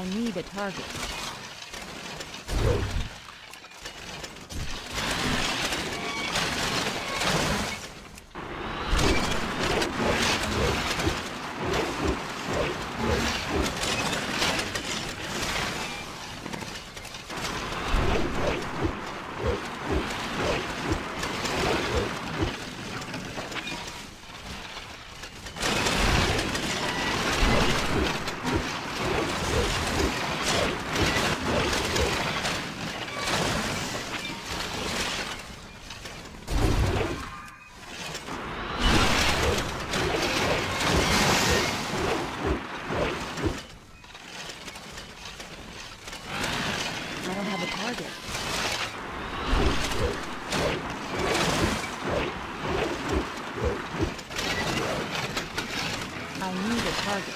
I need a target. I don't have a target. I need a target.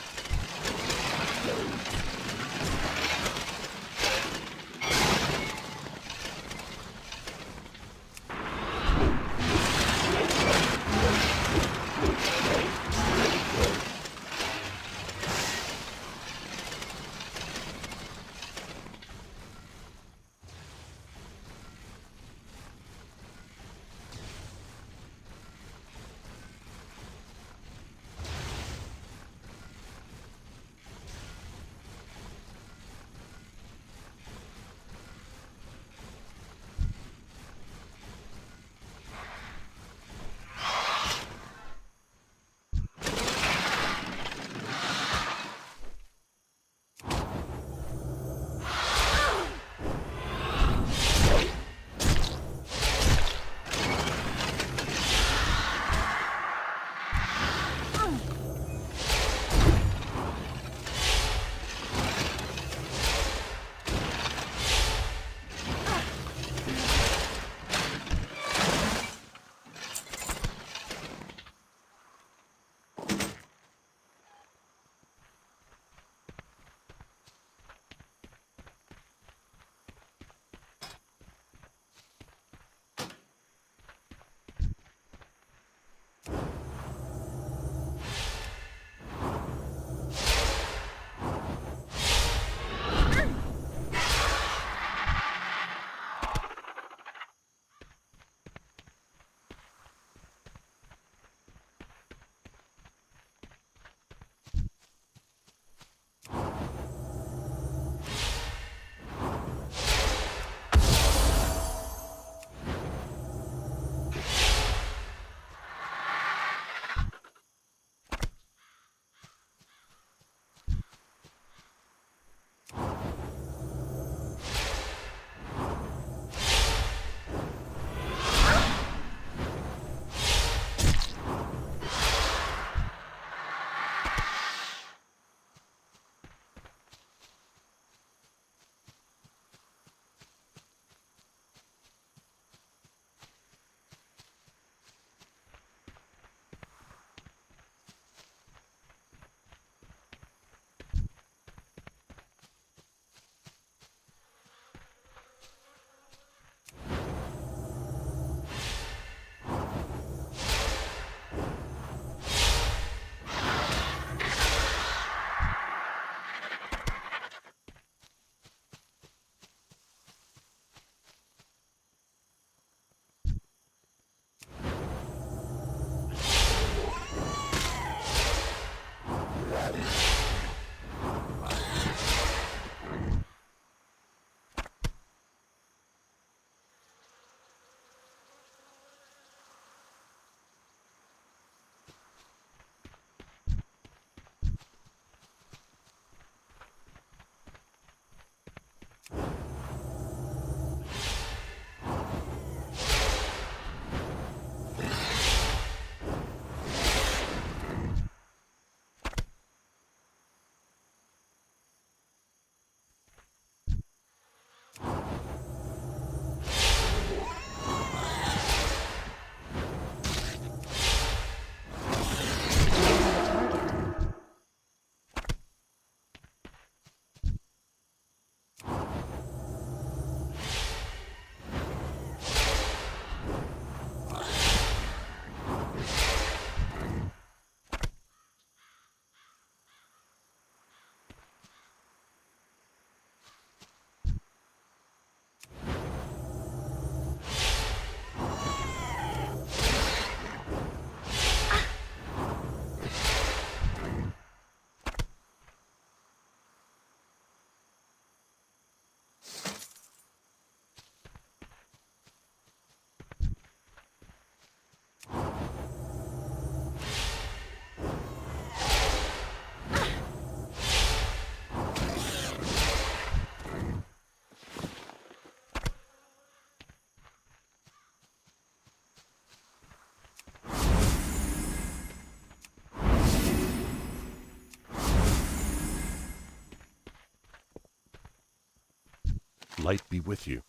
Light be with you.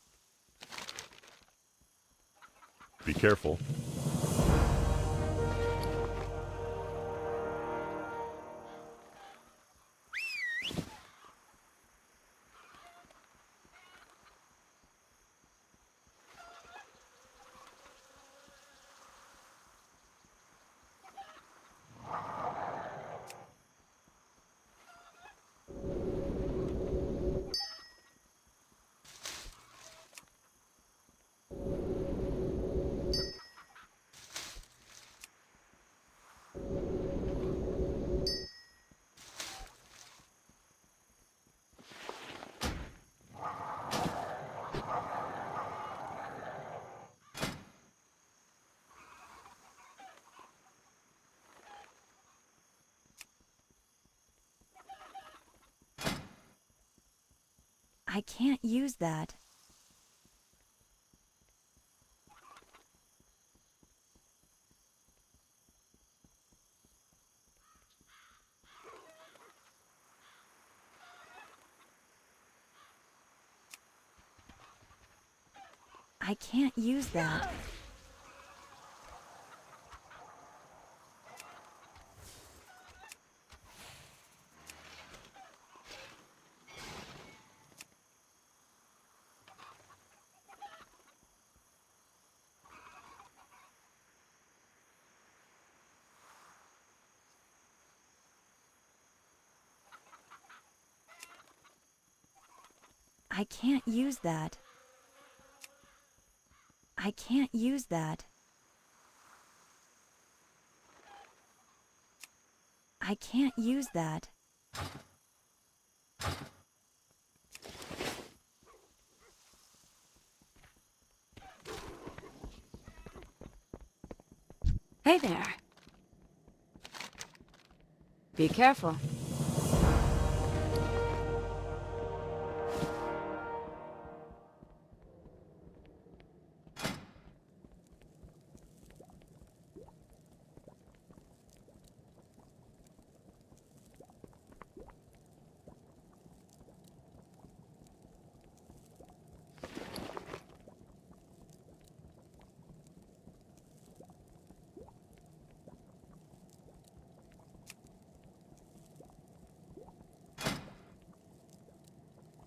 Be careful. I can't use that. I can't use that. I can't use that. I can't use that. I can't use that. Hey there. Be careful.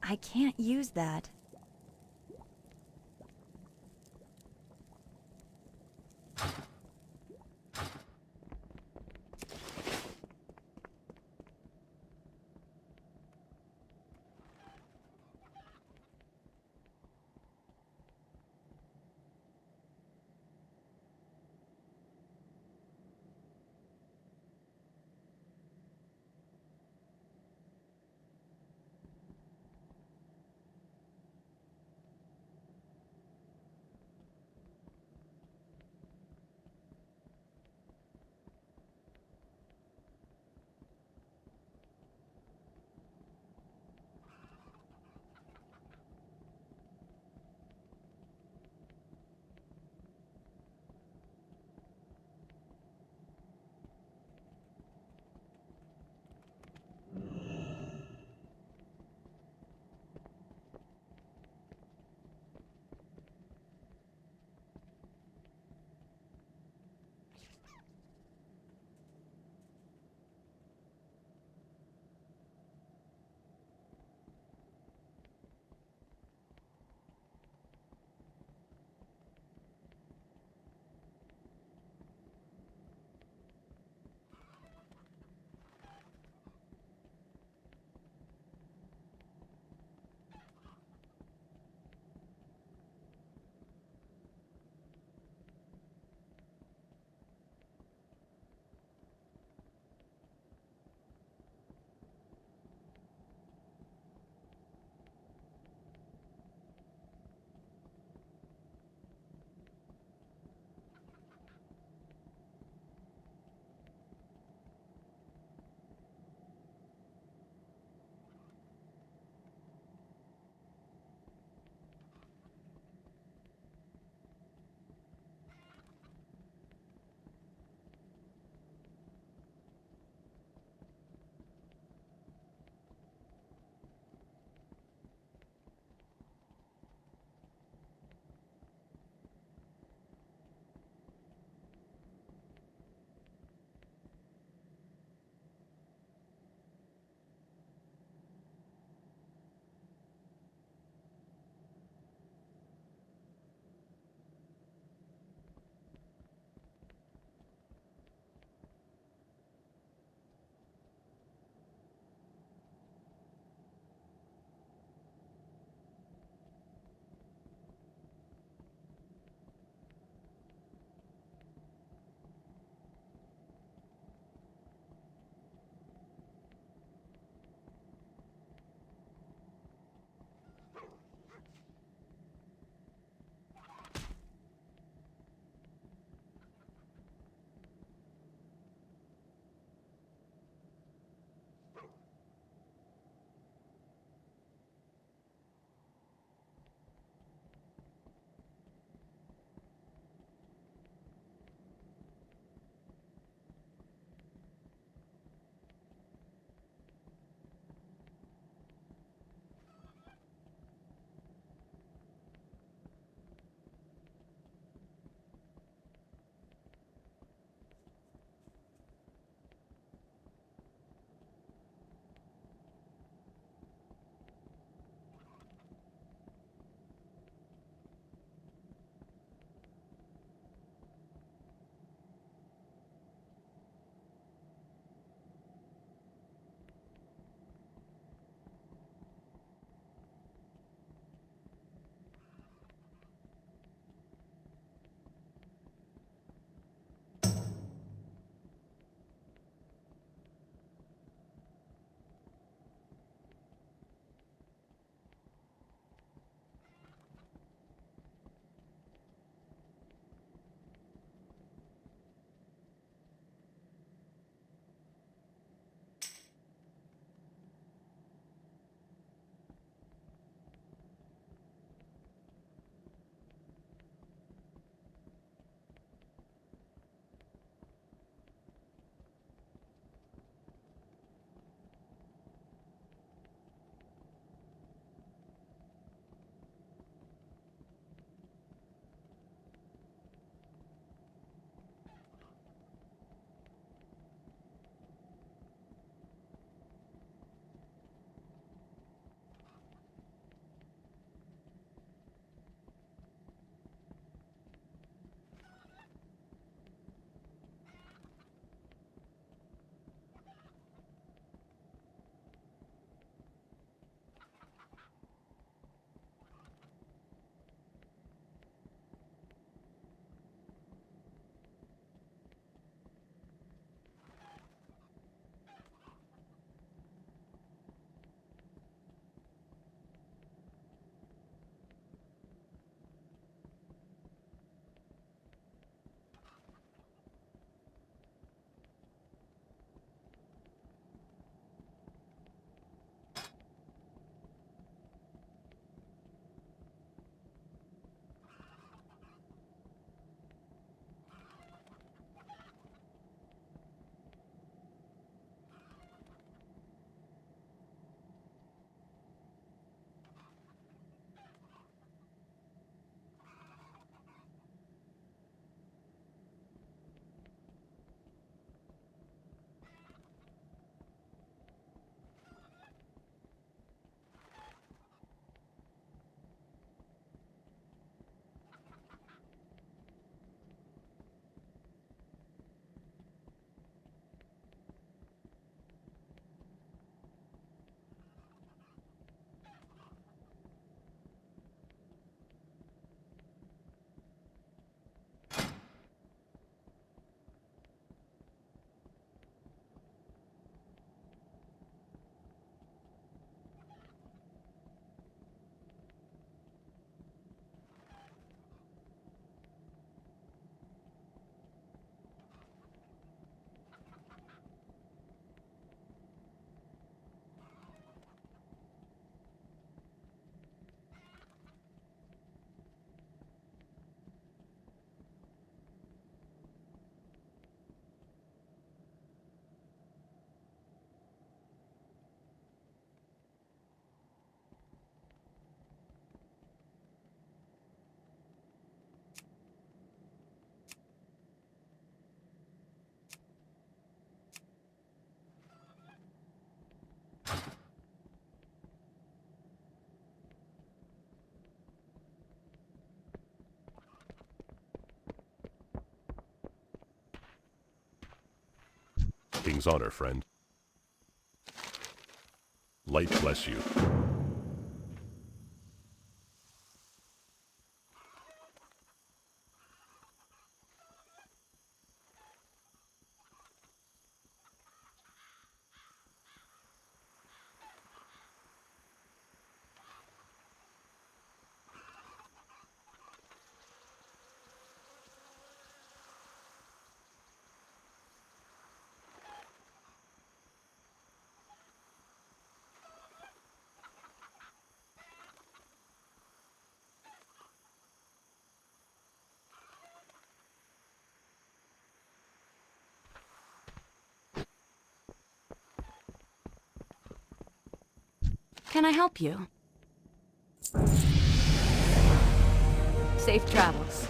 I can't use that. King's honor, friend. Light bless you. Can I help you? Safe travels.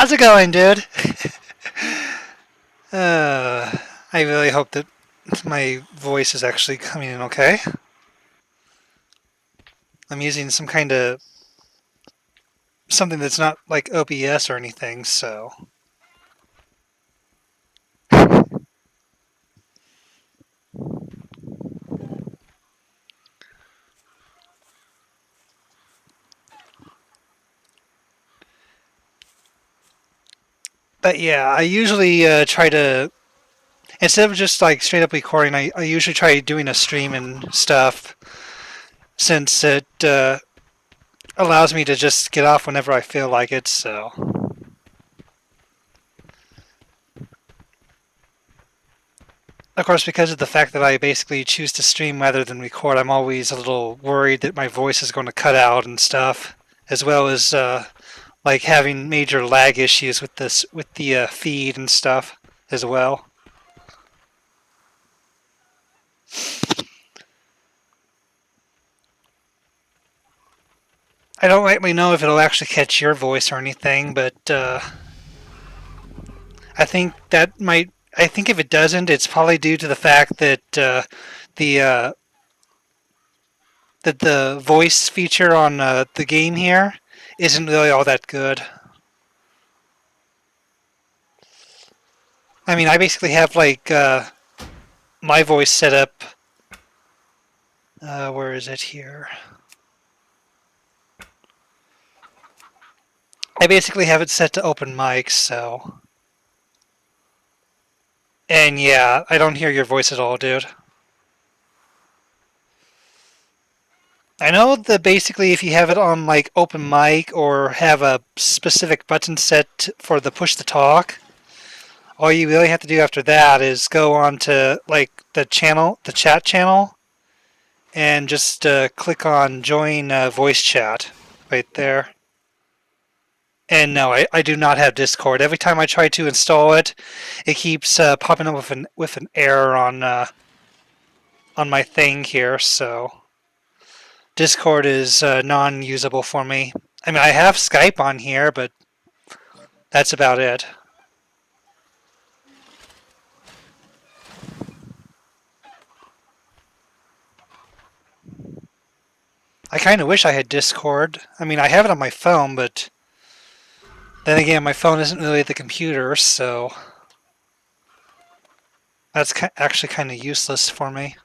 How's it going, dude? I really hope that my voice is actually coming in okay. I'm using some kind of something that's not like OBS or anything, so. But yeah, I usually try to, instead of just like straight up recording, I usually try doing a stream and stuff, since it allows me to just get off whenever I feel like it, so. Of course, because of the fact that I basically choose to stream rather than record, I'm always a little worried that my voice is going to cut out and stuff, as well as like having major lag issues with the feed and stuff as well. I don't rightly know if it'll actually catch your voice or anything, but I think that might. I think if it doesn't, it's probably due to the fact that the that the voice feature on the game here isn't really all that good. I mean, I basically have like my voice set up. Where is it here? I basically have it set to open mic, so. And yeah, I don't hear your voice at all, dude. I know that basically if you have it on like open mic or have a specific button set for the push to talk, all you really have to do after that is go on to like the chat channel, and just click on join voice chat right there. And no, I do not have Discord. Every time I try to install it, it keeps popping up with an error on my thing here. So Discord is non-usable for me. I mean, I have Skype on here, but that's about it. I kind of wish I had Discord. I mean, I have it on my phone, but then again, my phone isn't really the computer, so that's actually kind of useless for me.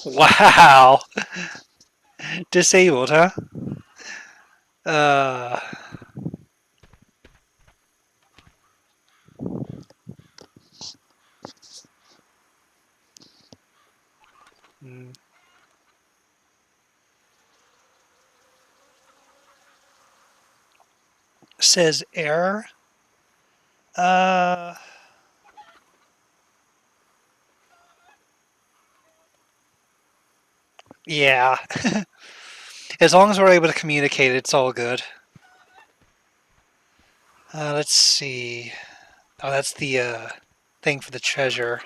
Wow. Disabled, huh? Uh, mm. Says error. Yeah. As long as we're able to communicate, it's all good. Let's see. Oh, that's the thing for the treasure.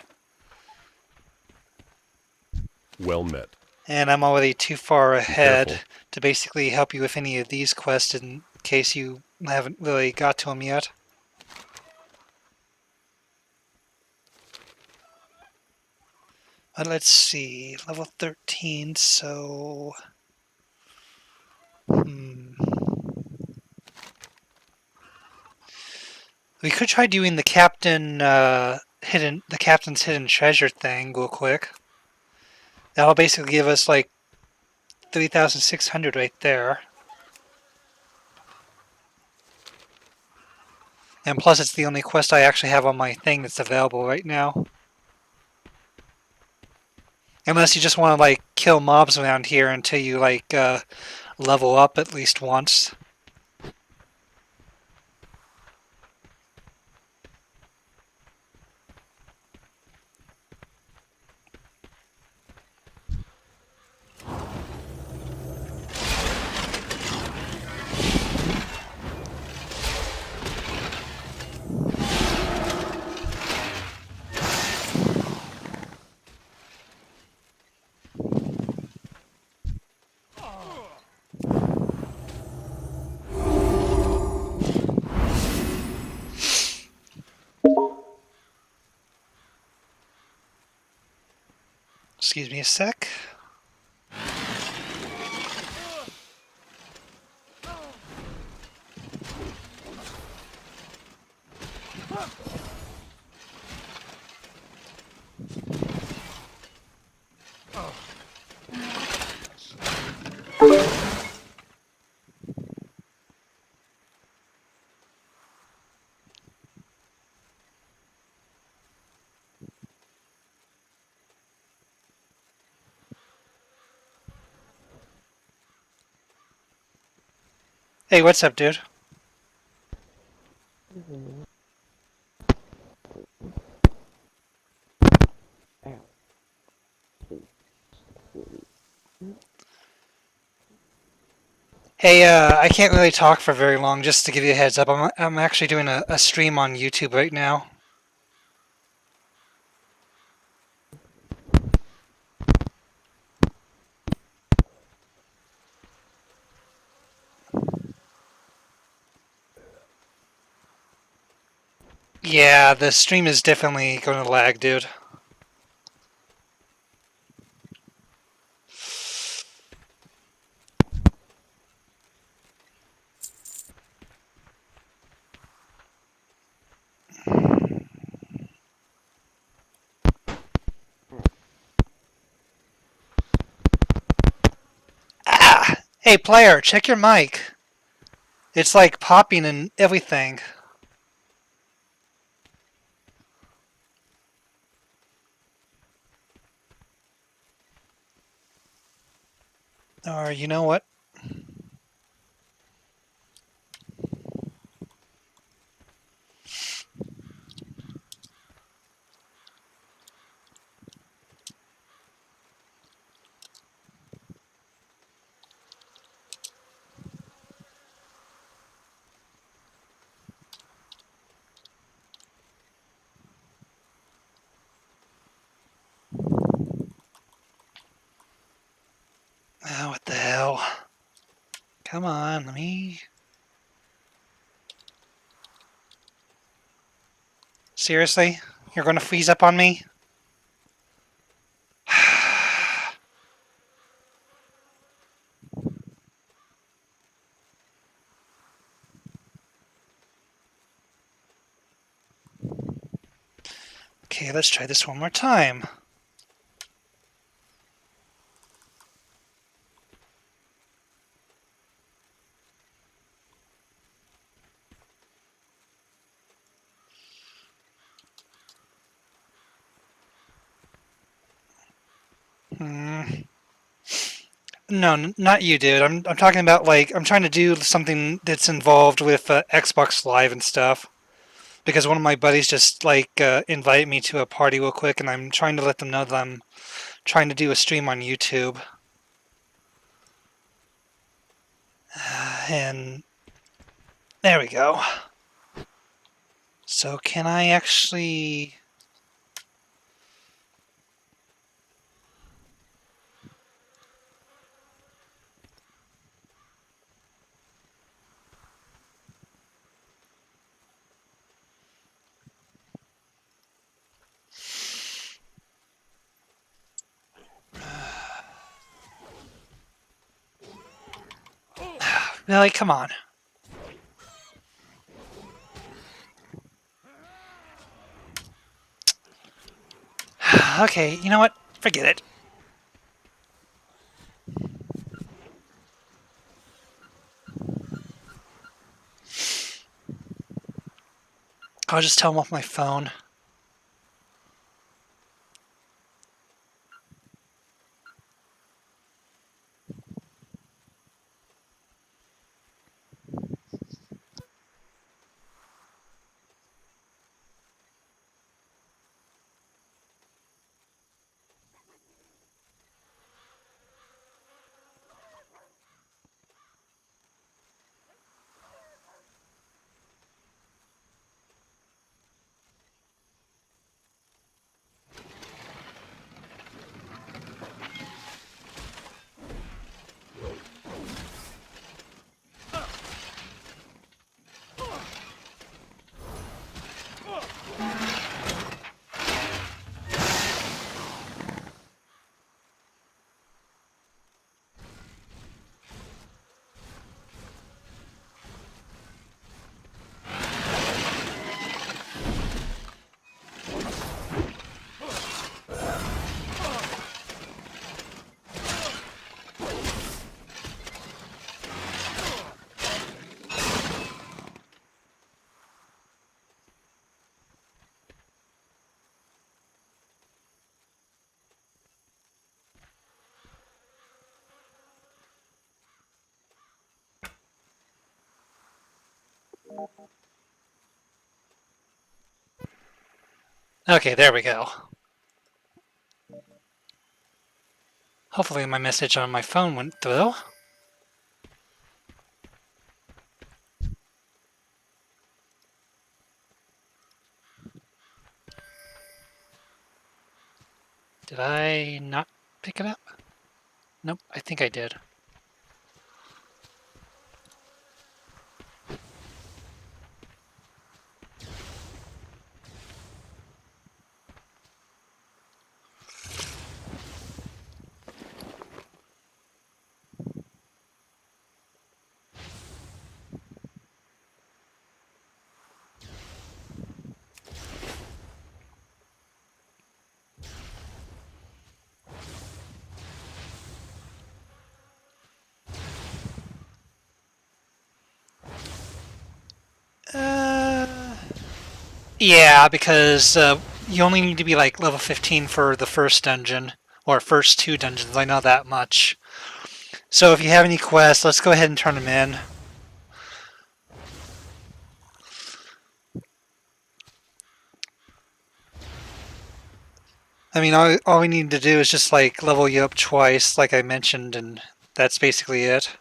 Well met. And I'm already too far ahead careful. to basically help you with any of these quests in case you haven't really got to them yet. But let's see. Level 13, so. We could try doing the captain's hidden treasure thing real quick. That'll basically give us like 3,600 right there. And plus it's the only quest I actually have on my thing that's available right now. Unless you just want to like kill mobs around here until you like level up at least once. Excuse me a sec. Hey, what's up, dude? Hey, I can't really talk for very long, just to give you a heads up. I'm actually doing a stream on YouTube right now. Yeah, the stream is definitely going to lag, dude. Ah! Hey, player, check your mic. It's like popping and everything. Or, you know what? Oh, what the hell? Come on, let me... Seriously? You're going to freeze up on me? Okay, let's try this one more time. Hmm. No, not you, dude. I'm talking about like I'm trying to do something that's involved with Xbox Live and stuff. Because one of my buddies just like invited me to a party real quick, and I'm trying to let them know that I'm trying to do a stream on YouTube. And there we go. So can I actually... Really, come on. Okay, you know what? Forget it. I'll just tell him off my phone. Okay, there we go. Hopefully my message on my phone went through. Did I not pick it up? Nope, I think I did. Yeah, because you only need to be like level 15 for the first dungeon, or first two dungeons, I know that much. So if you have any quests, let's go ahead and turn them in. I mean, all we need to do is just like level you up twice, like I mentioned, and that's basically it.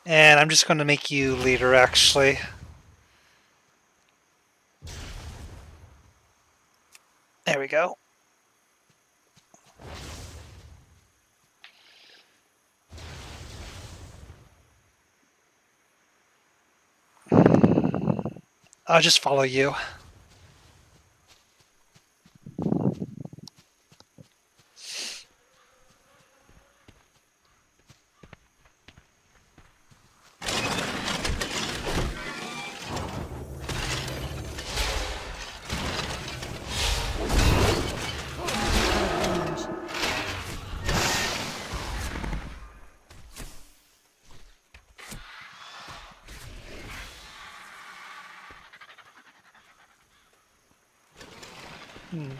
And I'm just going to make you leader, actually. There we go. I'll just follow you. Range.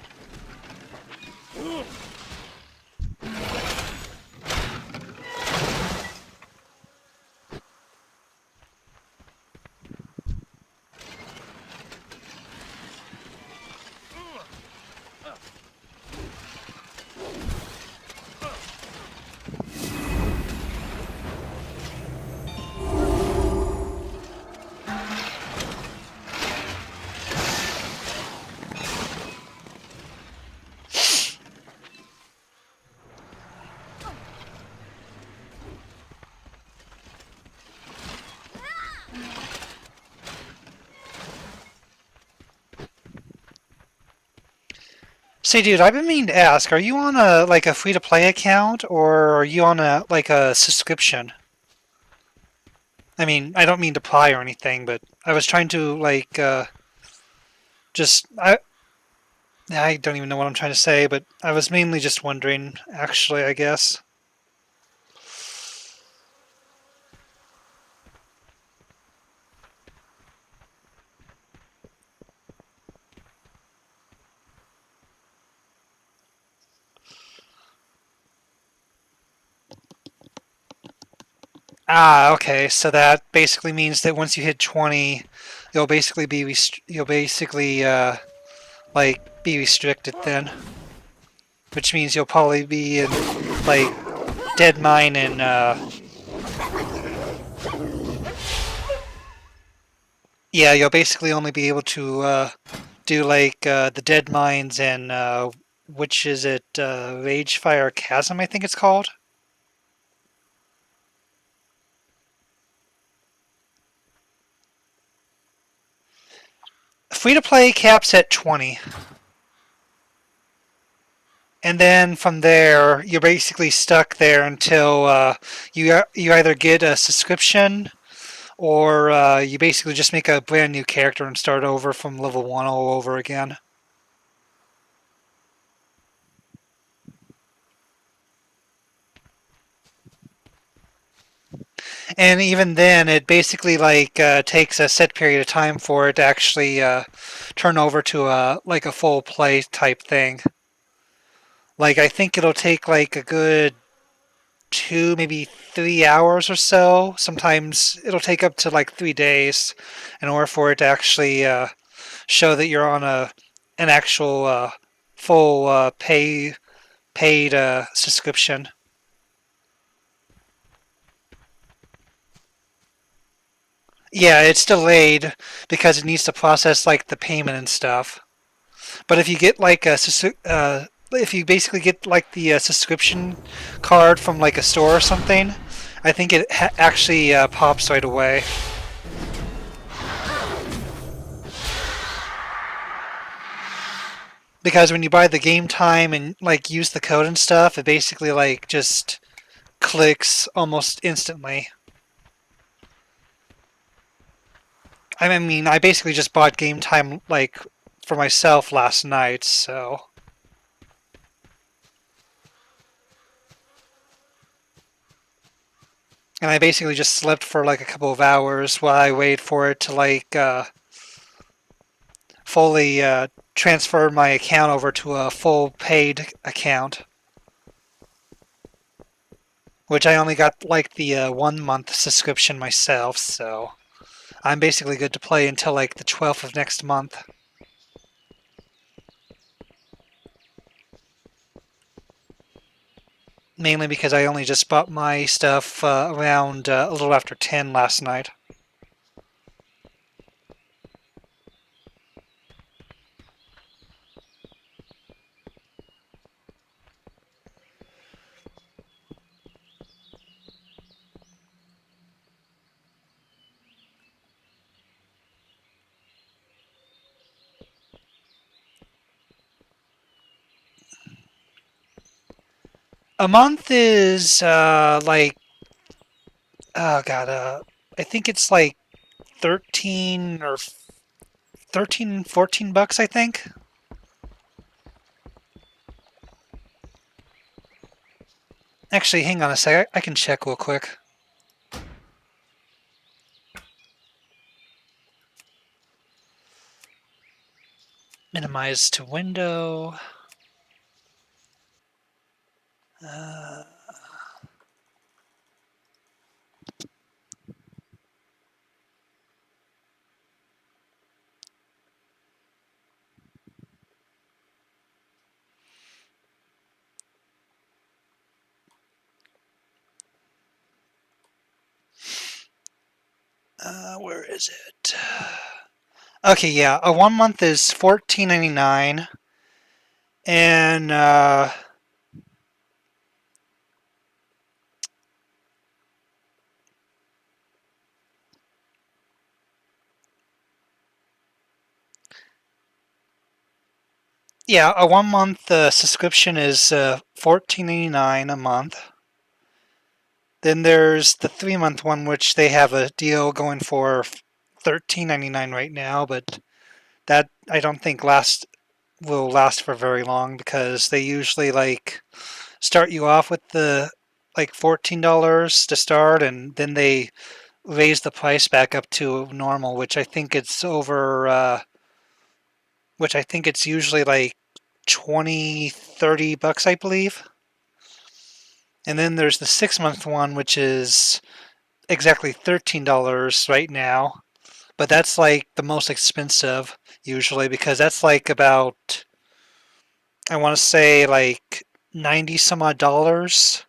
Say, dude, I've been meaning to ask, are you on a like a free-to-play account, or are you on a like a subscription? I mean, I don't mean to pry or anything, but I was trying to like just I don't even know what I'm trying to say, but I was mainly just wondering, actually, I guess. Ah, okay. So that basically means that once you hit 20, you'll basically be like be restricted then, which means you'll probably be in like Dead Mine and yeah, you'll basically only be able to do like the Dead Mines and which is it Ragefire Chasm, I think it's called. Free to play caps at 20. And then from there, you're basically stuck there until you either get a subscription or you basically just make a brand new character and start over from level 1 all over again. And even then, it basically like takes a set period of time for it to actually turn over to a like a full play type thing. Like I think it'll take like a good 2, maybe 3 hours or so. Sometimes it'll take up to like 3 days in order for it to actually show that you're on an actual full paid subscription. Yeah, it's delayed because it needs to process like the payment and stuff. But if you get like if you basically get like the subscription card from like a store or something, I think it actually pops right away. Because when you buy the game time and like use the code and stuff, it basically like just clicks almost instantly. I mean, I basically just bought game time like for myself last night, so. And I basically just slept for like a couple of hours while I wait for it to like fully transfer my account over to a full paid account. Which I only got like the 1 month subscription myself, so I'm basically good to play until like the 12th of next month. Mainly because I only just bought my stuff around a little after 10 last night. A month is like, oh god, I think it's like 13 or 13, 14 bucks, I think. Actually, hang on a sec, I can check real quick. Minimize to window. Where is it? Okay, yeah, a 1 month is $14.99, and yeah, a 1 month subscription is $14.99 a month. Then there's the 3 month one, which they have a deal going for $13.99 right now, but that I don't think will last for very long because they usually like start you off with the like $14 to start, and then they raise the price back up to normal, which I think it's which I think it's usually like 20, 30 bucks, I believe. And then there's the 6 month one, which is exactly $13 right now. But that's like the most expensive usually because that's like about, I want to say like 90 some odd dollars.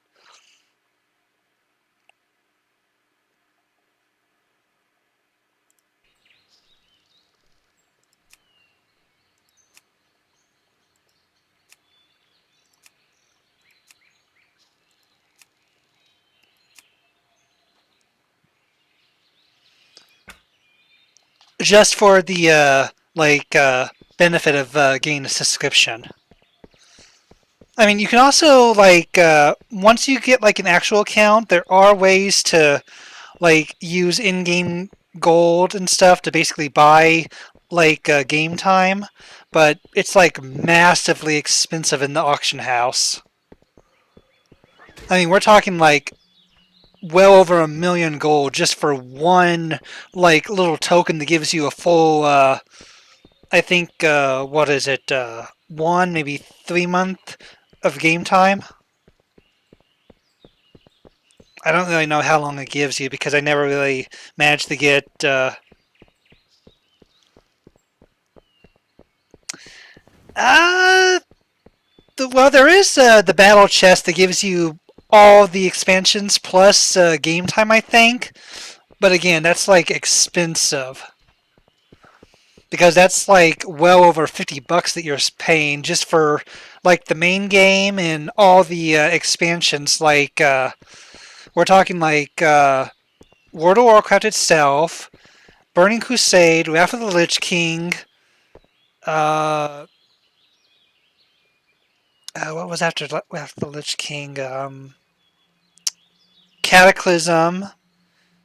Just for the benefit of getting a subscription. I mean, you can also like once you get like an actual account, there are ways to like use in-game gold and stuff to basically buy like game time, but it's like massively expensive in the auction house. I mean, we're talking like well over 1 million gold just for one like little token that gives you a full I think what is it 1 maybe 3 month of game time. I don't really know how long it gives you because I never really managed to get Uh, well, there is the battle chest that gives you all the expansions plus game time, I think. But again, that's like expensive. Because that's like well over $50 that you're paying just for like the main game and all the expansions. Like we're talking like World of Warcraft itself, Burning Crusade, Wrath of the Lich King. What was after Wrath of the Lich King? Cataclysm,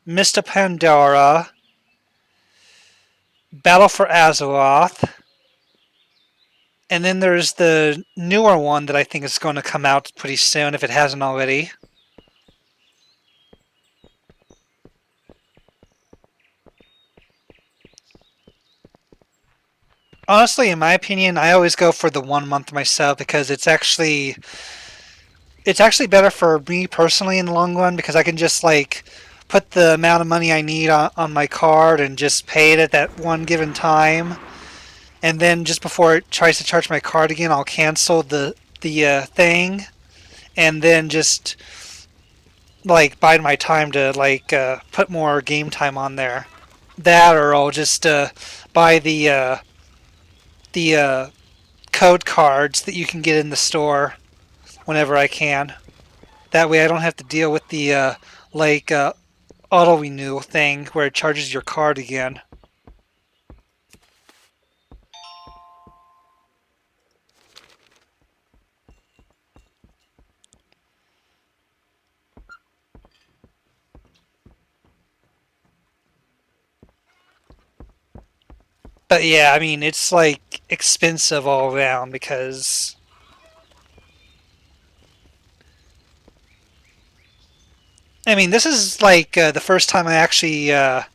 Mist of Pandora, Battle for Azeroth. And then there's the newer one that I think is going to come out pretty soon, if it hasn't already. Honestly, in my opinion, I always go for the 1 month myself because it's actually better for me personally in the long run because I can just like put the amount of money I need on my card and just pay it at that one given time. And then just before it tries to charge my card again, I'll cancel the thing, and then just like bide my time to like put more game time on there. That, or I'll just buy the code cards that you can get in the store whenever I can. That way I don't have to deal with the auto renew thing where it charges your card again. But yeah, I mean, it's like expensive all around because I mean, this is like the first time I actually got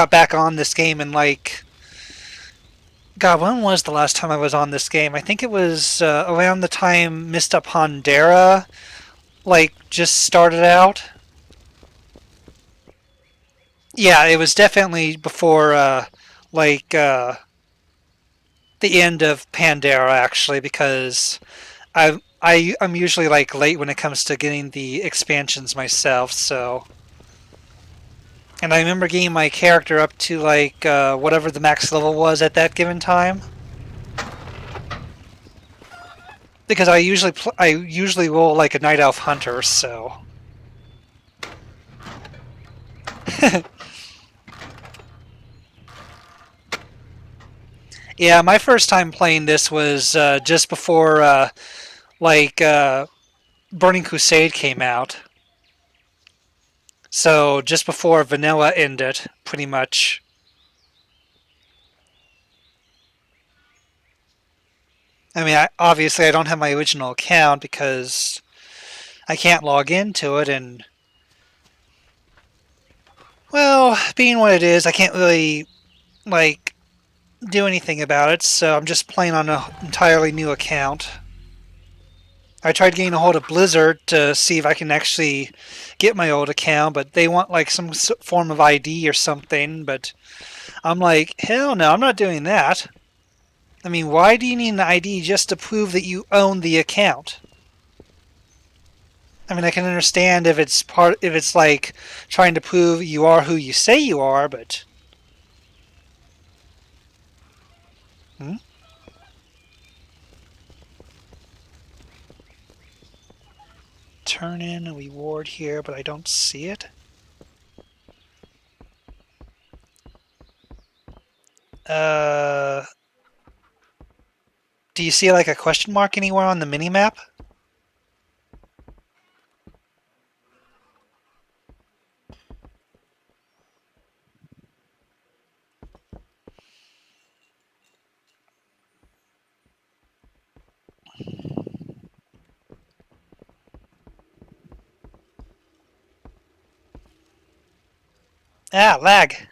back on this game, and like, God, when was the last time I was on this game? I think it was around the time Mist of Pandaria like just started out. Yeah, it was definitely before the end of Pandaria actually, because I'm usually like late when it comes to getting the expansions myself, so. And I remember getting my character up to like whatever the max level was at that given time. Because I usually roll like a Night Elf Hunter, so. Yeah, my first time playing this was just before Burning Crusade came out. So just before Vanilla ended, pretty much. I mean, obviously I don't have my original account because I can't log into it, and well, being what it is, I can't really like do anything about it, so I'm just playing on an entirely new account. I tried getting a hold of Blizzard to see if I can actually get my old account, but they want like some form of ID or something, but I'm like, hell no, I'm not doing that. I mean, why do you need an ID just to prove that you own the account? I mean, I can understand if it's like trying to prove you are who you say you are, but turn in a reward here, but I don't see it. Do you see like a question mark anywhere on the minimap? Ah, lag.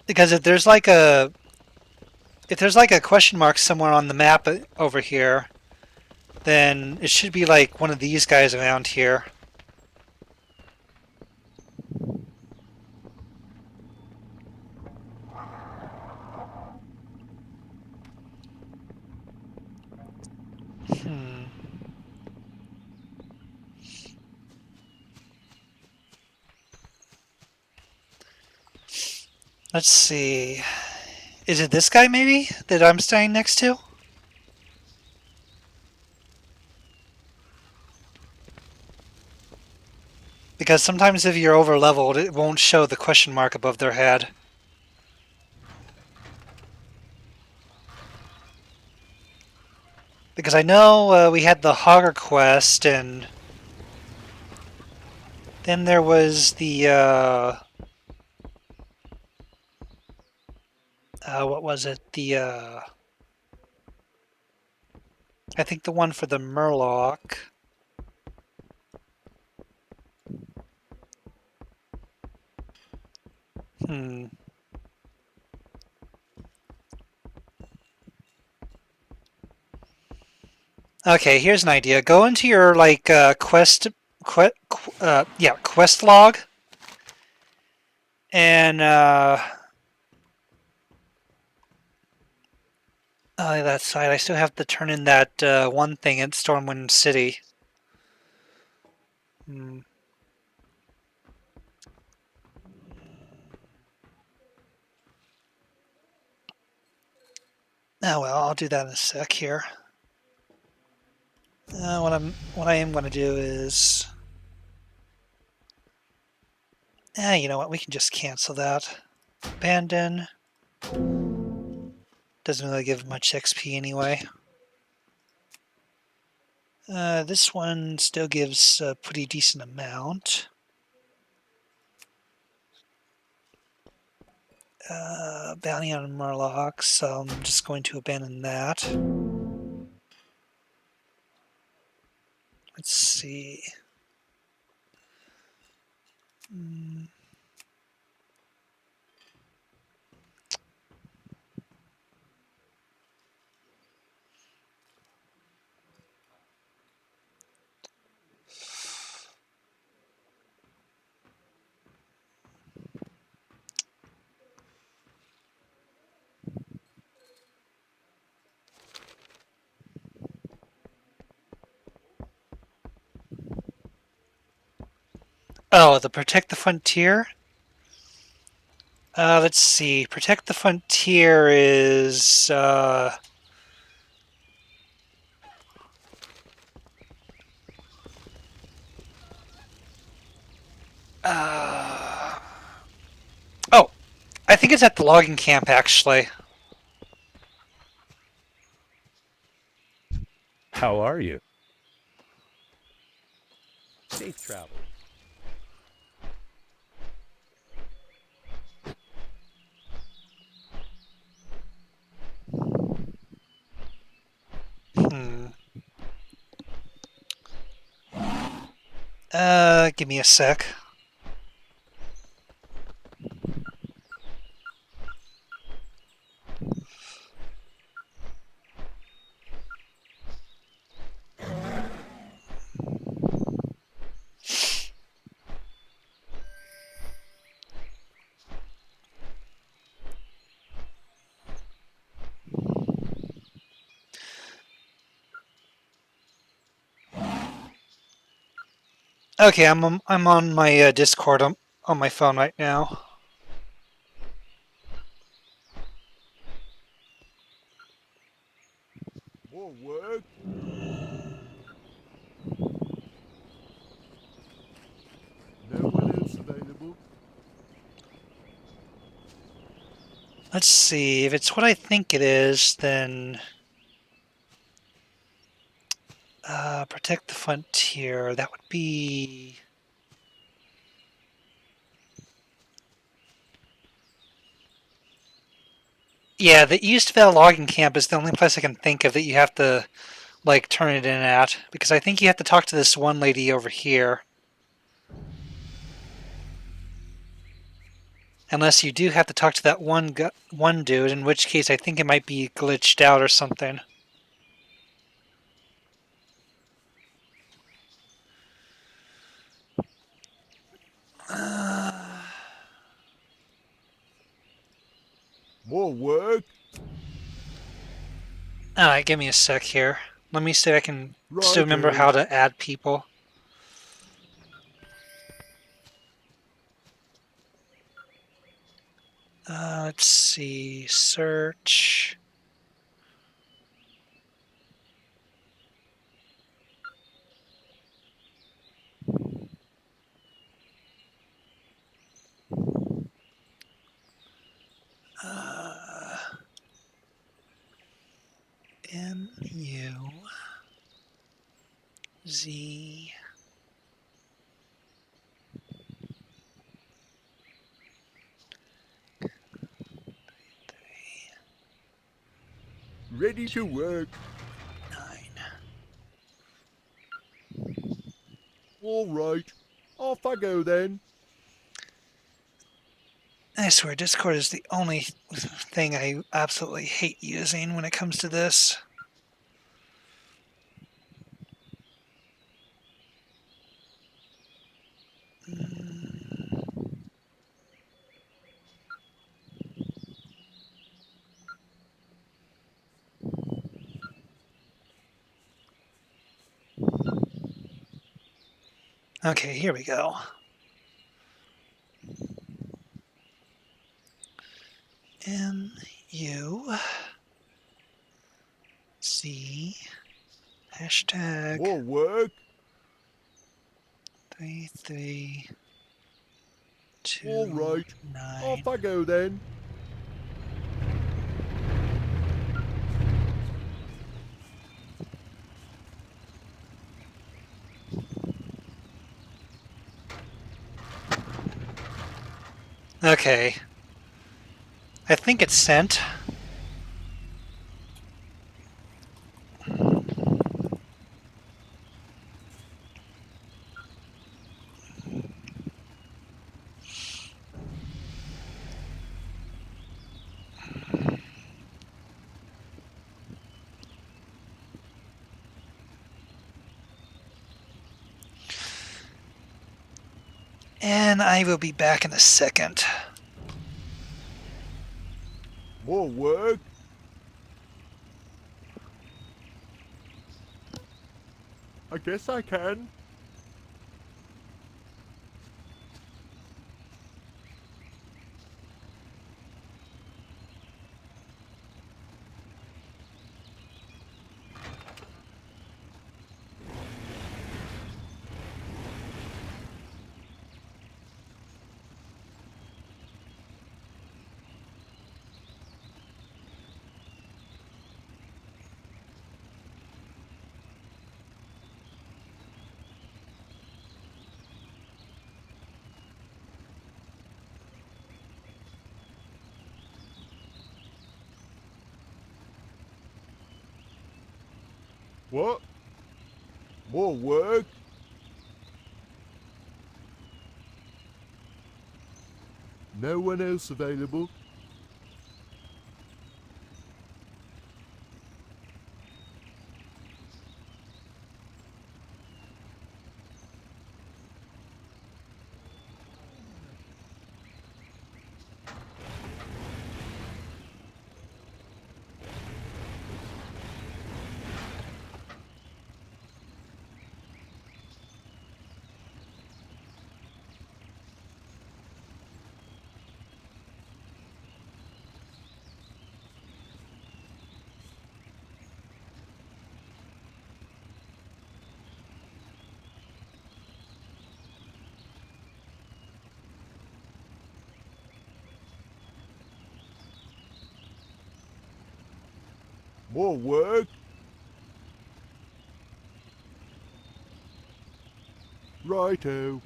Because if there's like a question mark somewhere on the map over here, then it should be like one of these guys around here. Hmm. Let's see. Is it this guy, maybe, that I'm staying next to? Because sometimes if you're over leveled, it won't show the question mark above their head. Because I know we had the Hogger quest, and then there was the what was it? The I think the one for the Murloc. Hmm. Okay, here's an idea. Go into your like quest log, and that side. I still have to turn in that one thing at Stormwind City. Hmm. Oh well, I'll do that in a sec here. What I am going to do is, you know what? We can just cancel that. Abandon. Doesn't really give much XP anyway. This one still gives a pretty decent amount. Bounty on Murloc, so I'm just going to abandon that. Let's see. Oh, the Protect the Frontier? Let's see. Protect the Frontier is... Oh, I think it's at the logging camp, actually. How are you? Safe travel. Hmm. Give me a sec. Okay, I'm on my Discord on my phone right now. More work? No one else available? Let's see, if it's what I think it is, then... Protect the Frontier, that would be... Yeah, the East Vale Logging Camp is the only place I can think of that you have to, like, turn it in at. Because I think you have to talk to this one lady over here. Unless you do have to talk to that one dude, in which case I think it might be glitched out or something. More work? Alright, give me a sec here. Let me see if I can still remember Righto. how to add people. Let's see. Search. MUZ. Ready to work. 9. All right. Off I go then. I swear, Discord is the only thing I absolutely hate using when it comes to this. Okay, here we go. MUZ hashtag More work. 3329. All right. Off I go then. Okay. I think it's sent. And I will be back in a second. More work. I guess I can. What? More work? No one else available? More work? Righto.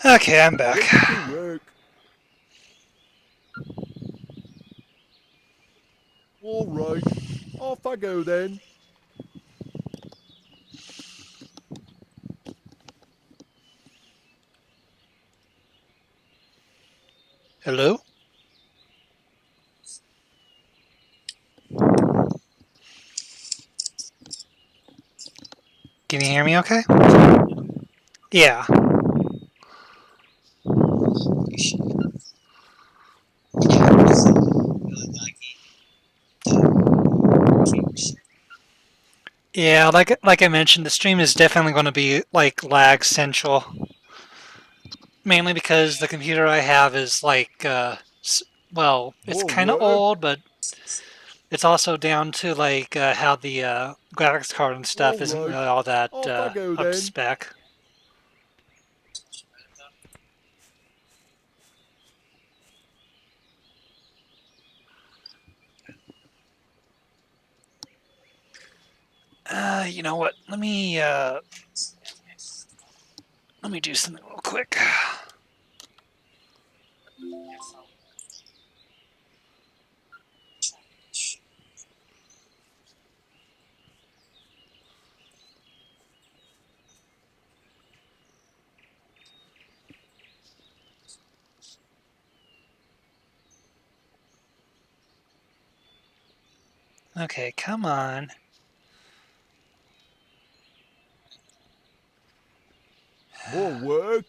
Okay, I'm back. Ready to work. All right. Off I go then. Hello? Can you hear me okay? Yeah. Yeah, like I mentioned, the stream is definitely going to be like lag central. Mainly because the computer I have is like well, it's More kind of work. old, but it's also down to like how the graphics card and All stuff isn't right. really all that Off I go up to then. spec. You know what? Let me do something real quick. Okay, come on. More work.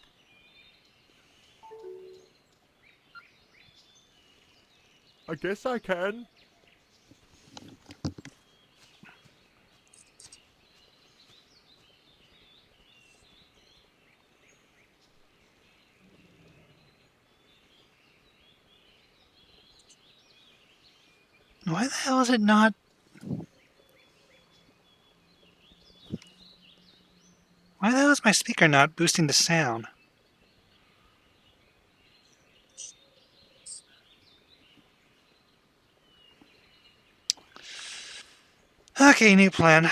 I guess I can. Why the hell is it not? Why the hell is my speaker not boosting the sound? Okay, new plan.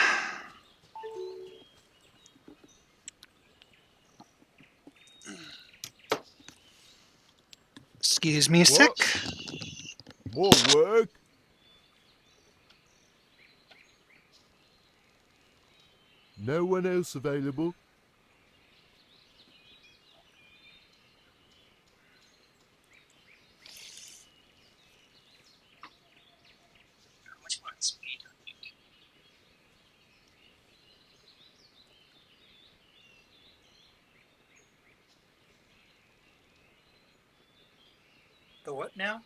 Excuse me a sec. What? More work. No one else available. The what now?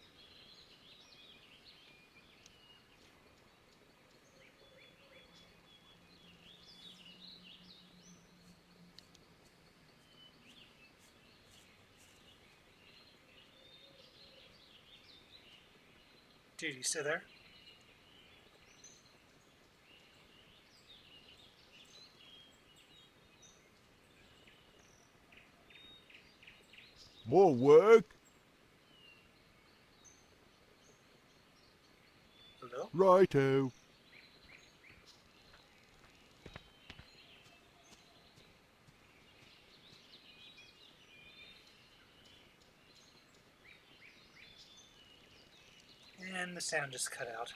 Dude, you still there? More work. Hello? Righto. And the sound just cut out.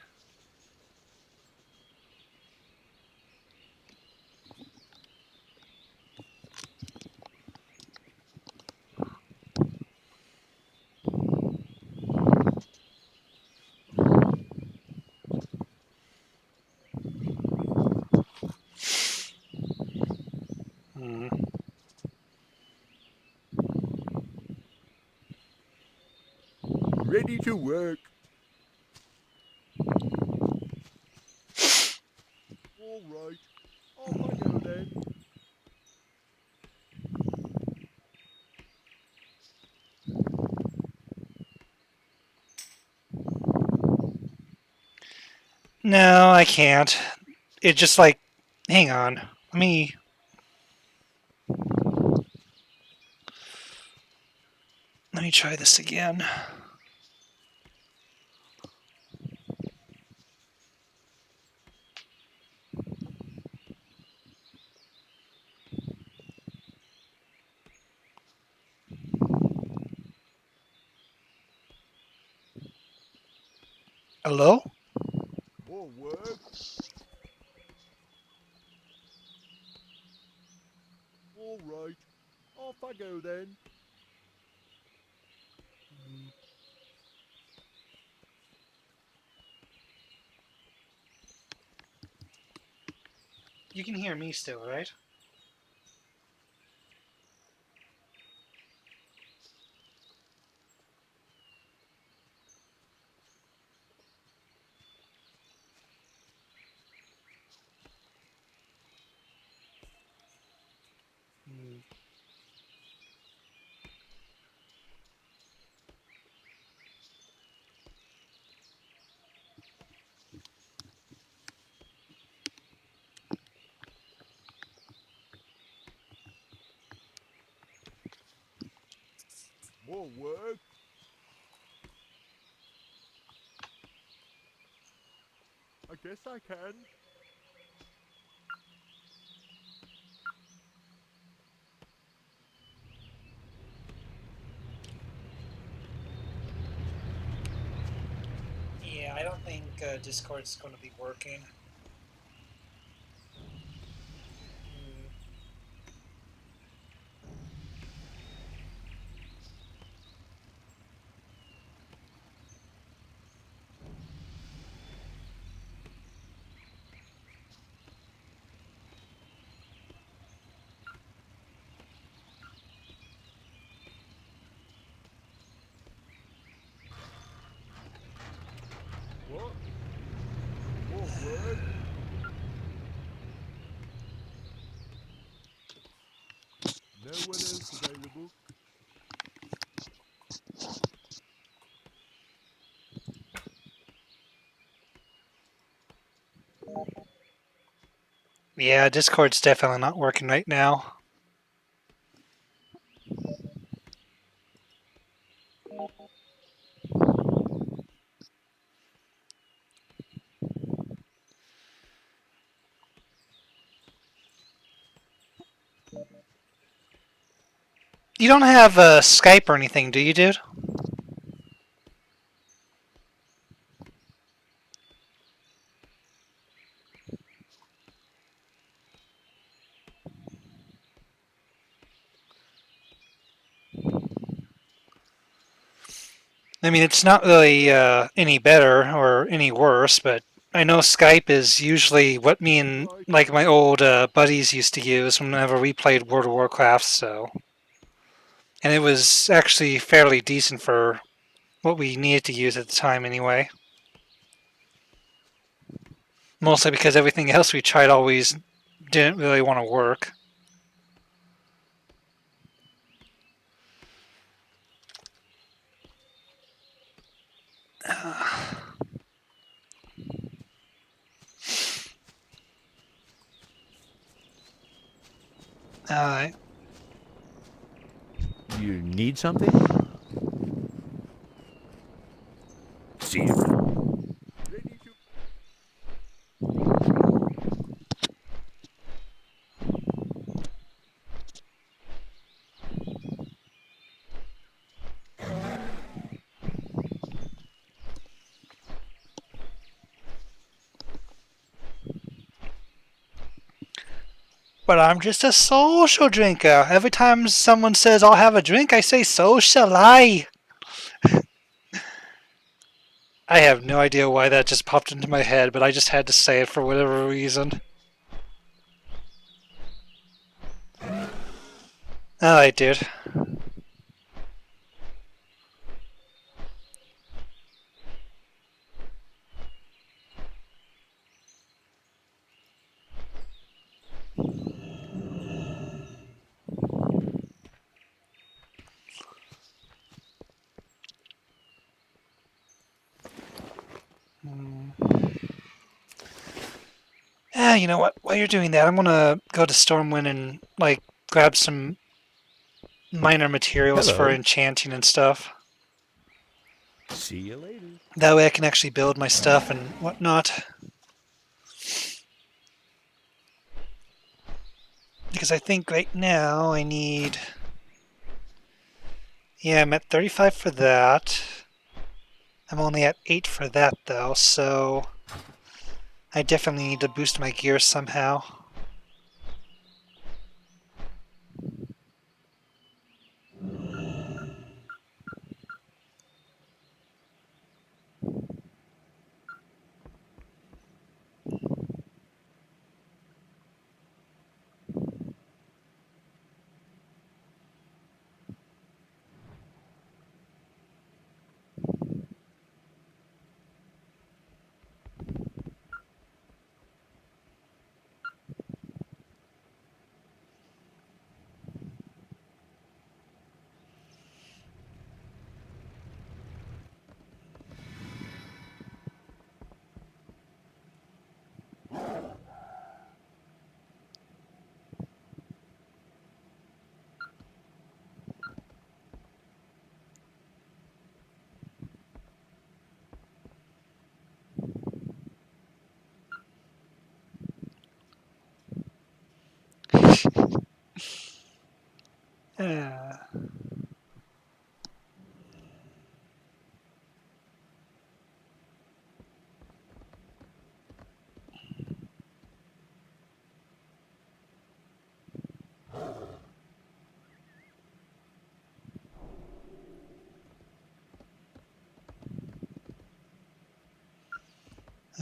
Hmm. Ready to work. All right. Off I go then. No, I can't. It just like, hang on. Let me try this again. Hello? More work. All right. Off I go then. You can hear me still, right? More work. I guess I can. Yeah, I don't think Discord's going to be working. What? More work. No one else available. Yeah, Discord's definitely not working right now. You don't have Skype or anything, do you, dude? I mean, it's not really any better or any worse, but I know Skype is usually what me and like my old buddies used to use whenever we played World of Warcraft. So, and it was actually fairly decent for what we needed to use at the time, anyway. Mostly because everything else we tried always didn't really want to work. Alright. You need something? See you. Ready to. But I'm just a social drinker. Every time someone says I'll have a drink, I say, so shall I. I have no idea why that just popped into my head, but I just had to say it for whatever reason. Alright, dude. You know what? While you're doing that, I'm gonna go to Stormwind and, like, grab some minor materials for Hello. enchanting and stuff. See you later. That way I can actually build my stuff and whatnot. Because I think right now I need... Yeah, I'm at 35 for that. I'm only at 8 for that though, so I definitely need to boost my gear somehow. Uh,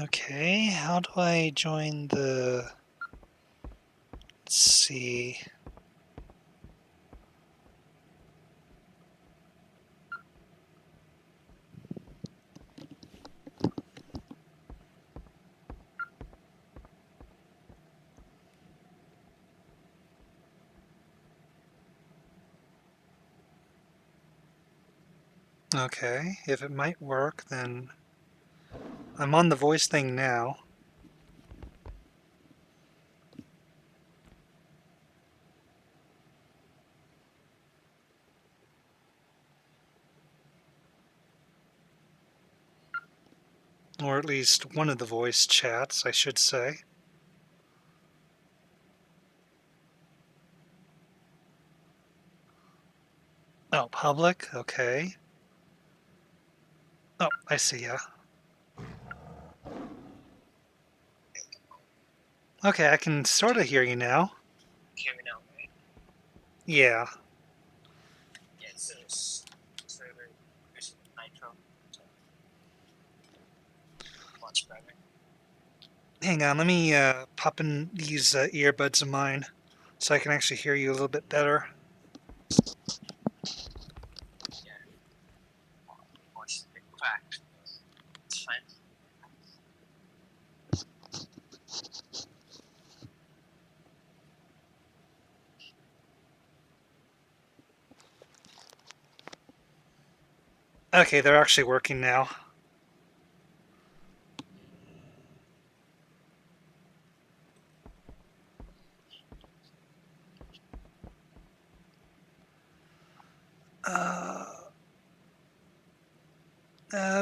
okay, how do I join the... Let's see... Okay, if it might work, then I'm on the voice thing now. Or at least one of the voice chats, I should say. Oh, public? Okay. Oh, I see ya. Okay, I can sort of hear you now. Hear me now, right? Yeah. Yeah, it's very using Nitro. So much better. Hang on, let me pop in these earbuds of mine so I can actually hear you a little bit better. Yeah. Voice a bit cracked. It's fine. Okay, they're actually working now.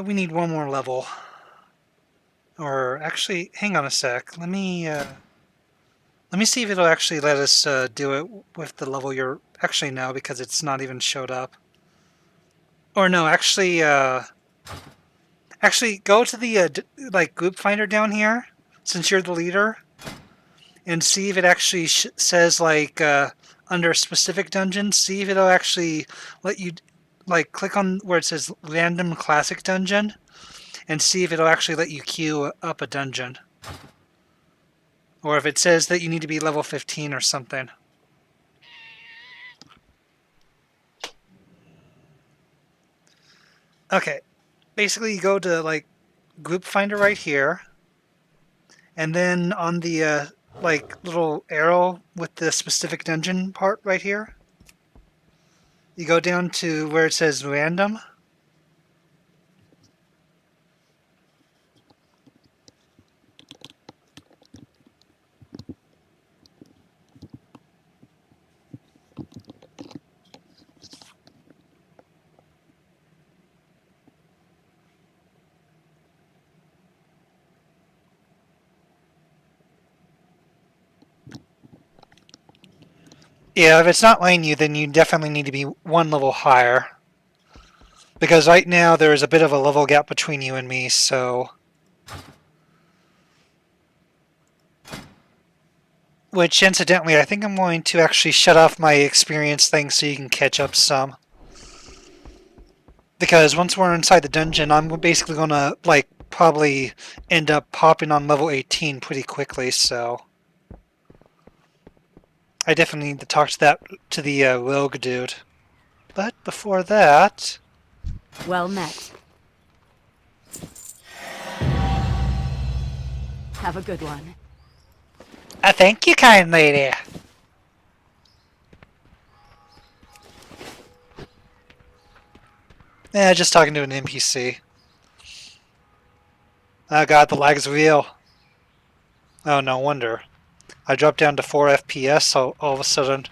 We need one more level. Or actually, hang on a sec. Let me see if it'll actually let us do it with the level you're actually no, because it's not even showed up. Or no, actually go to the like group finder down here, since you're the leader, and see if it actually says like under specific dungeons. See if it'll actually let you like click on where it says random classic dungeon, and see if it'll actually let you queue up a dungeon. Or if it says that you need to be level 15 or something. Okay, basically you go to like group finder right here, and then on the like little arrow with the specific dungeon part right here, you go down to where it says random. Yeah, if it's not letting you, then you definitely need to be one level higher. Because right now there is a bit of a level gap between you and me, so... Which, incidentally, I think I'm going to actually shut off my experience thing so you can catch up some. Because once we're inside the dungeon, I'm basically going to, like, probably end up popping on level 18 pretty quickly, so... I definitely need to talk to the rogue dude. But before that... Well met. Have a good one. Thank you, kind lady. Just talking to an NPC. Oh god, the lag is real. Oh, no wonder. I dropped down to 4 FPS all of a sudden.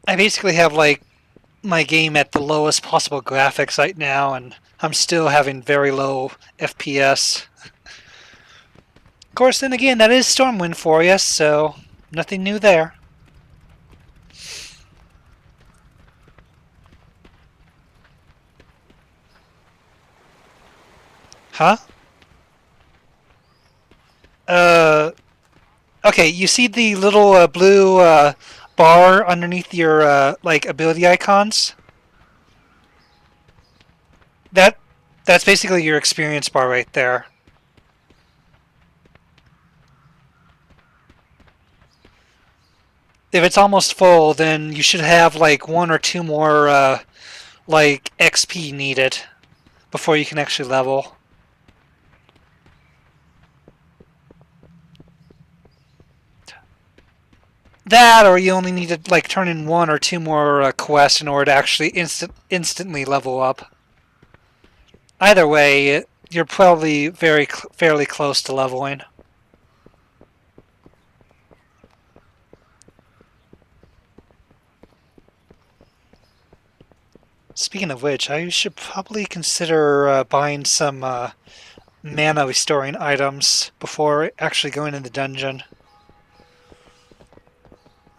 I basically have, like, my game at the lowest possible graphics right now, and I'm still having very low FPS. Of course, then again, that is Stormwind for you, so nothing new there. Huh? Okay, you see the little blue bar underneath your like ability icons? That's basically your experience bar right there. If it's almost full, then you should have like 1 or 2 more like XP needed before you can actually level. That, or you only need to like turn in 1 or 2 more quests in order to actually instantly level up. Either way, you're probably fairly close to leveling. Speaking of which, I should probably consider buying some mana restoring items before actually going in the dungeon.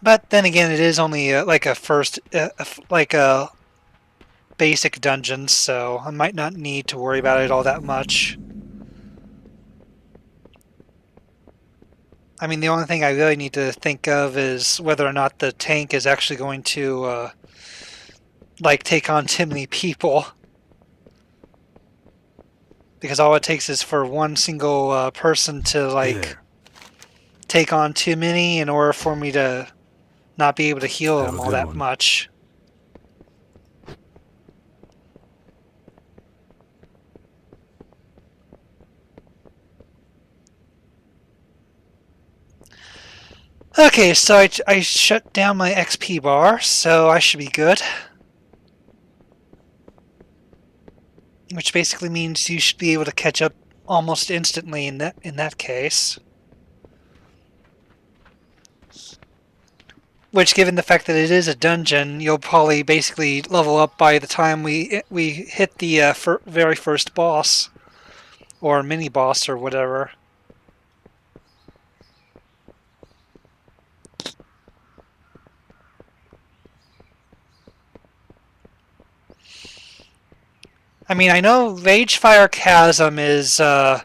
But then again, it is only like a like a basic dungeon, so I might not need to worry about it all that much. I mean, the only thing I really need to think of is whether or not the tank is actually going to like take on too many people. Because all it takes is for one single person to like take on too many in order for me to not be able to heal them all that much. Okay, so I shut down my XP bar, so I should be good. Which basically means you should be able to catch up almost instantly in that case. Which, given the fact that it is a dungeon, you'll probably basically level up by the time we hit the very first boss, or mini boss, or whatever. I mean, I know Ragefire Chasm is a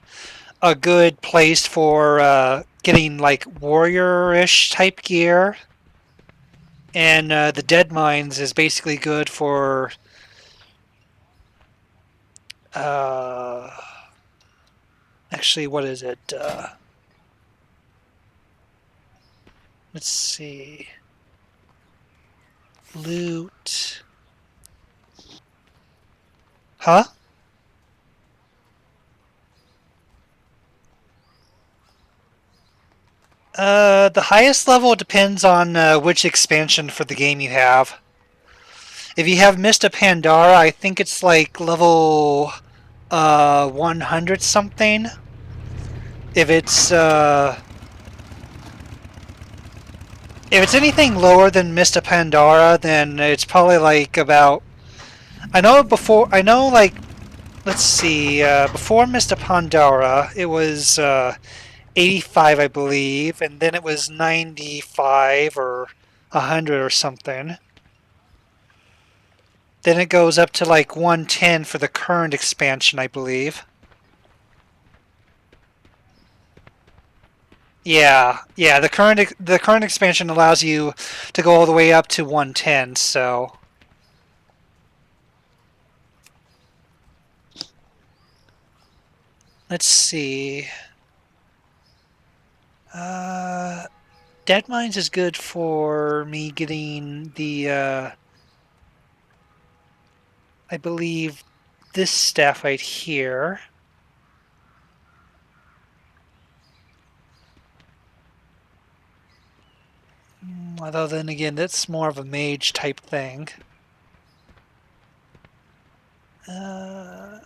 good place for getting like warrior-ish type gear. And the Dead Mines is basically good for actually, what is it? Let's see. Loot. Huh? The highest level depends on which expansion for the game you have. If you have Mist of Pandora, I think it's like level 100 something. If it's anything lower than Mist of Pandora, then it's probably like about. I know like let's see. Before Mr. Pandora, it was 85, I believe, and then it was 95 or 100 or something. Then it goes up to like 110 for the current expansion, I believe. Yeah, the current expansion allows you to go all the way up to 110, so let's see. Dead Mines is good for me getting the I believe this staff right here. Although then again, that's more of a mage type thing. No,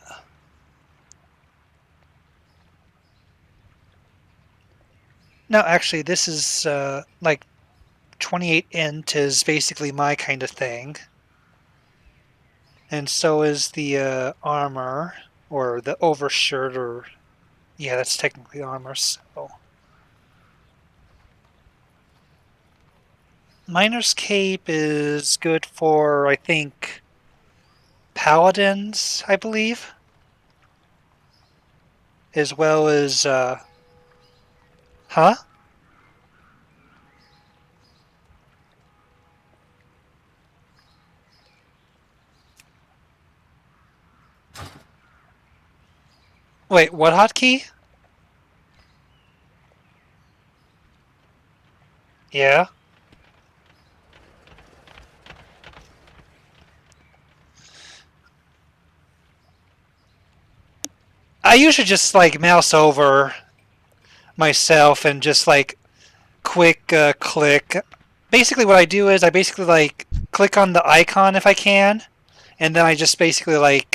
actually, this is like 28 int is basically my kind of thing. And so is the armor, or the overshirt, or yeah, that's technically armor, so. Miner's Cape is good for, I think, paladins, I believe. As well as, huh? Wait, what hotkey? Yeah. I usually just like mouse over myself and just like quick click. Basically what I do is I basically like click on the icon if I can, and then I just basically like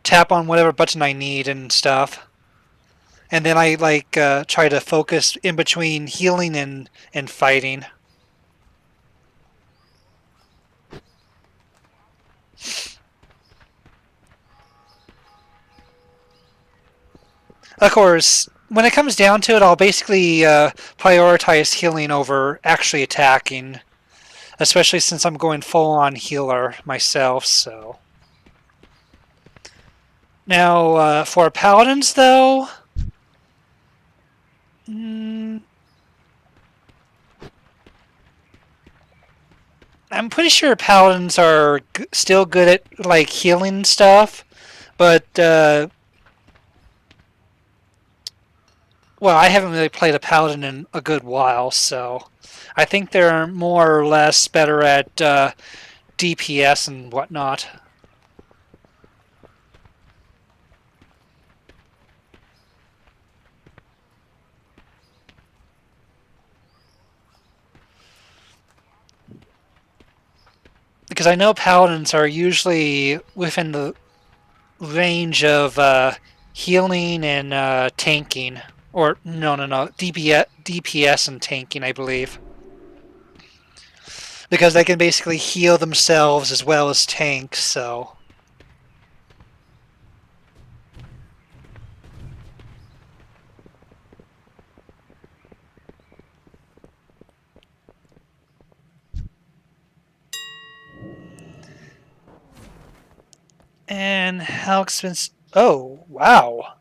tap on whatever button I need and stuff. And then I like try to focus in between healing and fighting. Of course, when it comes down to it, I'll basically prioritize healing over actually attacking, especially since I'm going full-on healer myself, so. Now, for paladins, though, I'm pretty sure paladins are still good at, like, healing stuff, but, well, I haven't really played a paladin in a good while, so I think they're more or less better at DPS and whatnot. Because I know paladins are usually within the range of healing and tanking. Or, no, DPS and tanking, I believe. Because they can basically heal themselves as well as tank, so. And how expensive? Oh, wow.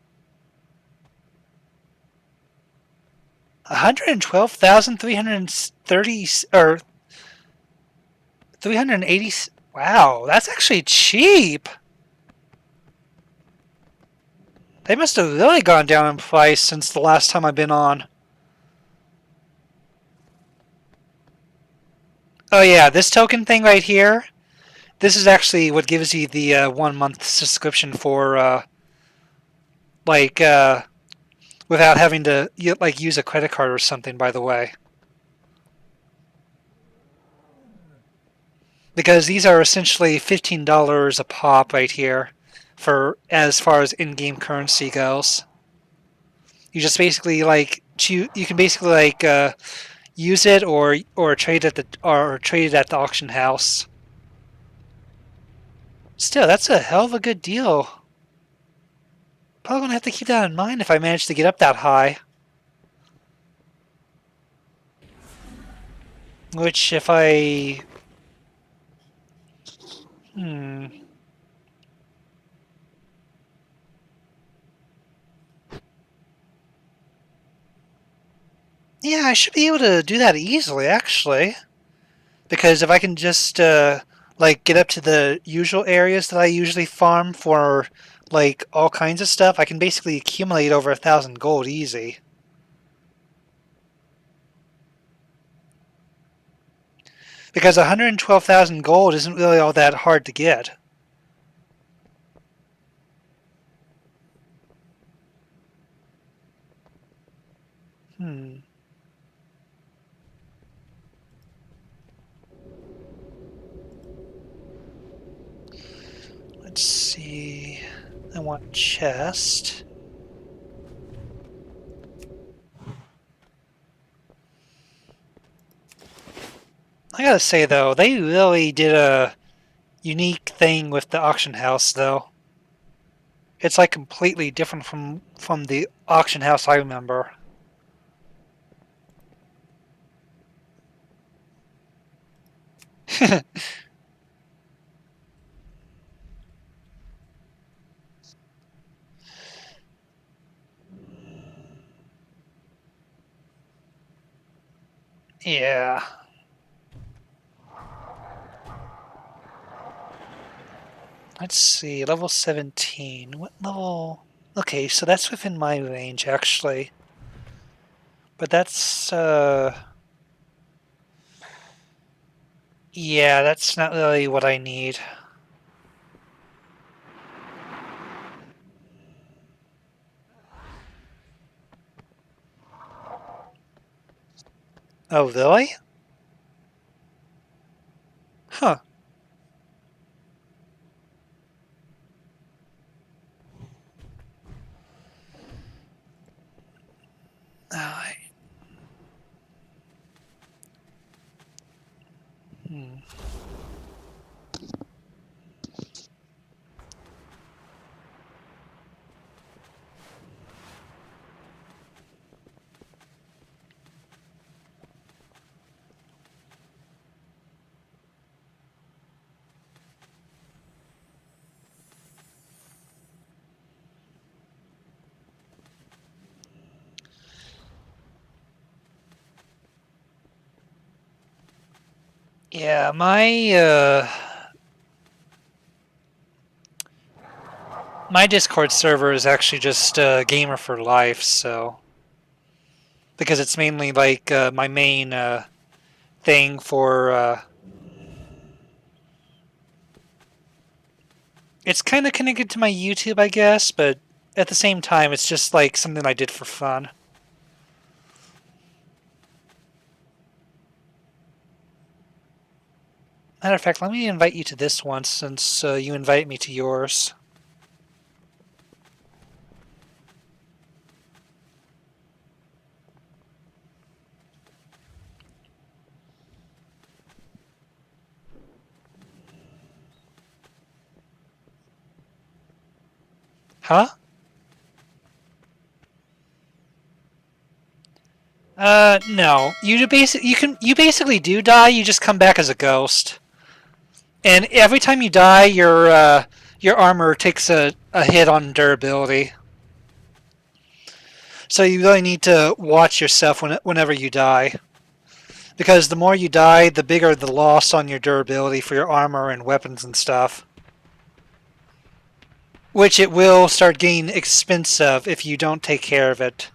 112,330 or 380. Wow, that's actually cheap. They must have really gone down in price since the last time I've been on. Oh yeah, this token thing right here. This is actually what gives you the 1 month subscription for without having to like use a credit card or something, by the way. Because these are essentially $15 a pop right here for as far as in-game currency goes. You just basically like you can basically like use it or trade at the auction house. Still, that's a hell of a good deal. Probably gonna have to keep that in mind if I manage to get up that high. Which, if I... Yeah, I should be able to do that easily, actually. Because if I can just, like, get up to the usual areas that I usually farm for, like, all kinds of stuff, I can basically accumulate over 1,000 gold easy. Because 112,000 gold isn't really all that hard to get. Let's see. I want chest. I gotta say though, they really did a unique thing with the auction house though. It's like completely different from the auction house I remember. Yeah. Let's see, level 17. What level? Okay, so that's within my range actually. But that's yeah, that's not really what I need. Oh, really? Huh. I- hmm. Yeah, my Discord server is actually just gamer for life, so because it's mainly like my main thing for it's kind of connected to my YouTube, I guess, but at the same time, it's just like something I did for fun. Matter of fact, let me invite you to this one since you invite me to yours. Huh? No. You basically do die. You just come back as a ghost, and every time you die, your armor takes a hit on durability. So you really need to watch yourself whenever you die, because the more you die, the bigger the loss on your durability for your armor and weapons and stuff. Which it will start getting expensive if you don't take care of it.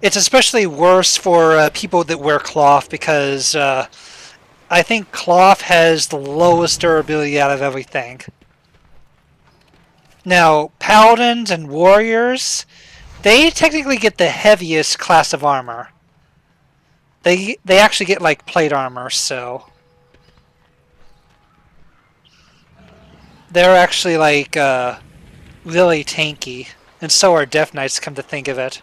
It's especially worse for people that wear cloth because I think cloth has the lowest durability out of everything. Now, paladins and warriors, they technically get the heaviest class of armor. They actually get like plate armor, so they're actually like really tanky, and so are Death Knights. Come to think of it.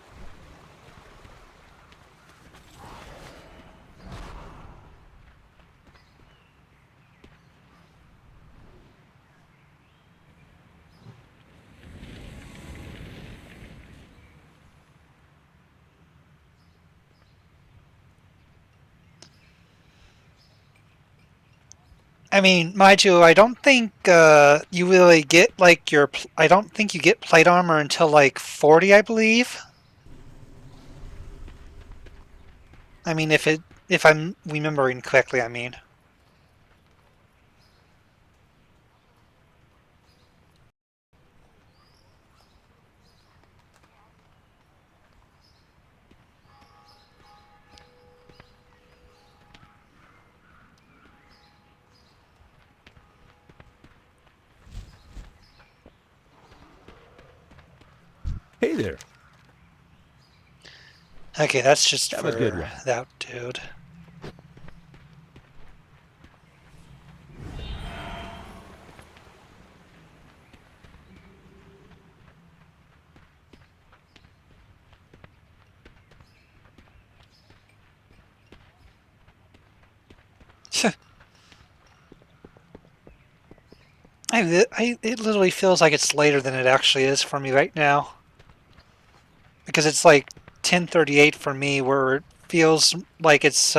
I mean, mind you, I don't think you really get like your. I don't think you get plate armor until like 40, I believe. I mean, if I'm remembering correctly, I mean. Hey there. Okay, that's just Have for a good one. that dude. It literally feels like it's later than it actually is for me right now. Because it's like 10:38 for me, where it feels like it's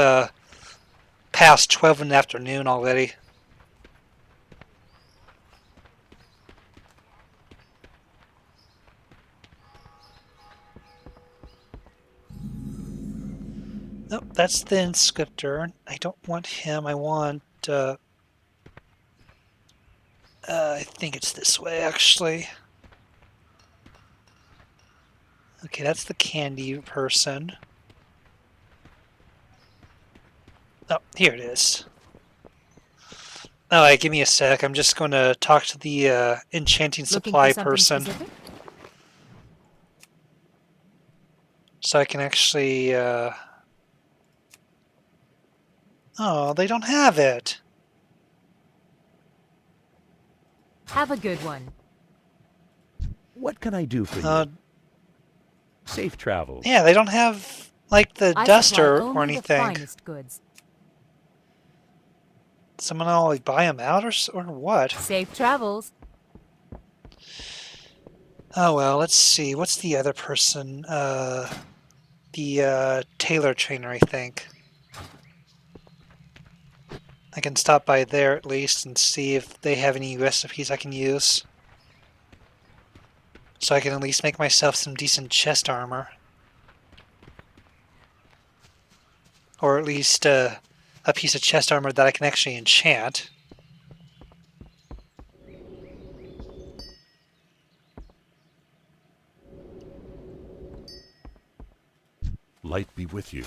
past 12 in the afternoon already. Nope, that's the inscriptor. I don't want him. I want. I think it's this way, actually. Okay, that's the candy person. Oh, here it is. Alright, give me a sec. I'm just going to talk to the enchanting Looking supply for something person. specific? So I can actually... Oh, they don't have it. Have a good one. What can I do for Uh, you? Safe travels. yeah, they don't have, like, the I duster supply or only the anything. finest goods. Someone will like, buy them out or what? Safe travels. Oh, well, let's see. What's the other person? The tailor trainer, I think. I can stop by there at least and see if they have any recipes I can use. So I can at least make myself some decent chest armor. Or at least a piece of chest armor that I can actually enchant. Light be with you.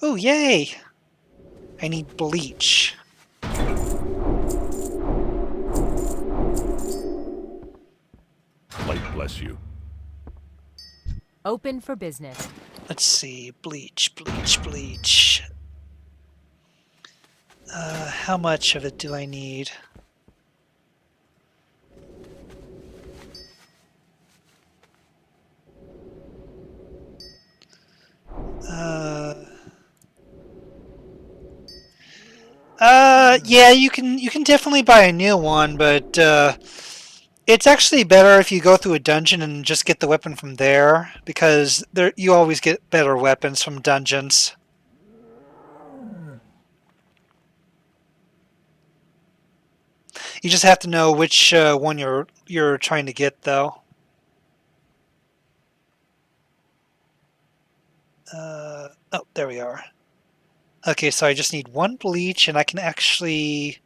Ooh, yay! I need bleach. Light bless you. Open for business. Let's see. Bleach, bleach, bleach. How much of it do I need? Yeah, you can definitely buy a new one, but it's actually better if you go through a dungeon and just get the weapon from there, because there you always get better weapons from dungeons. You just have to know which one you're trying to get, though. Oh, there we are. Okay, so I just need one bleach, and I can actually...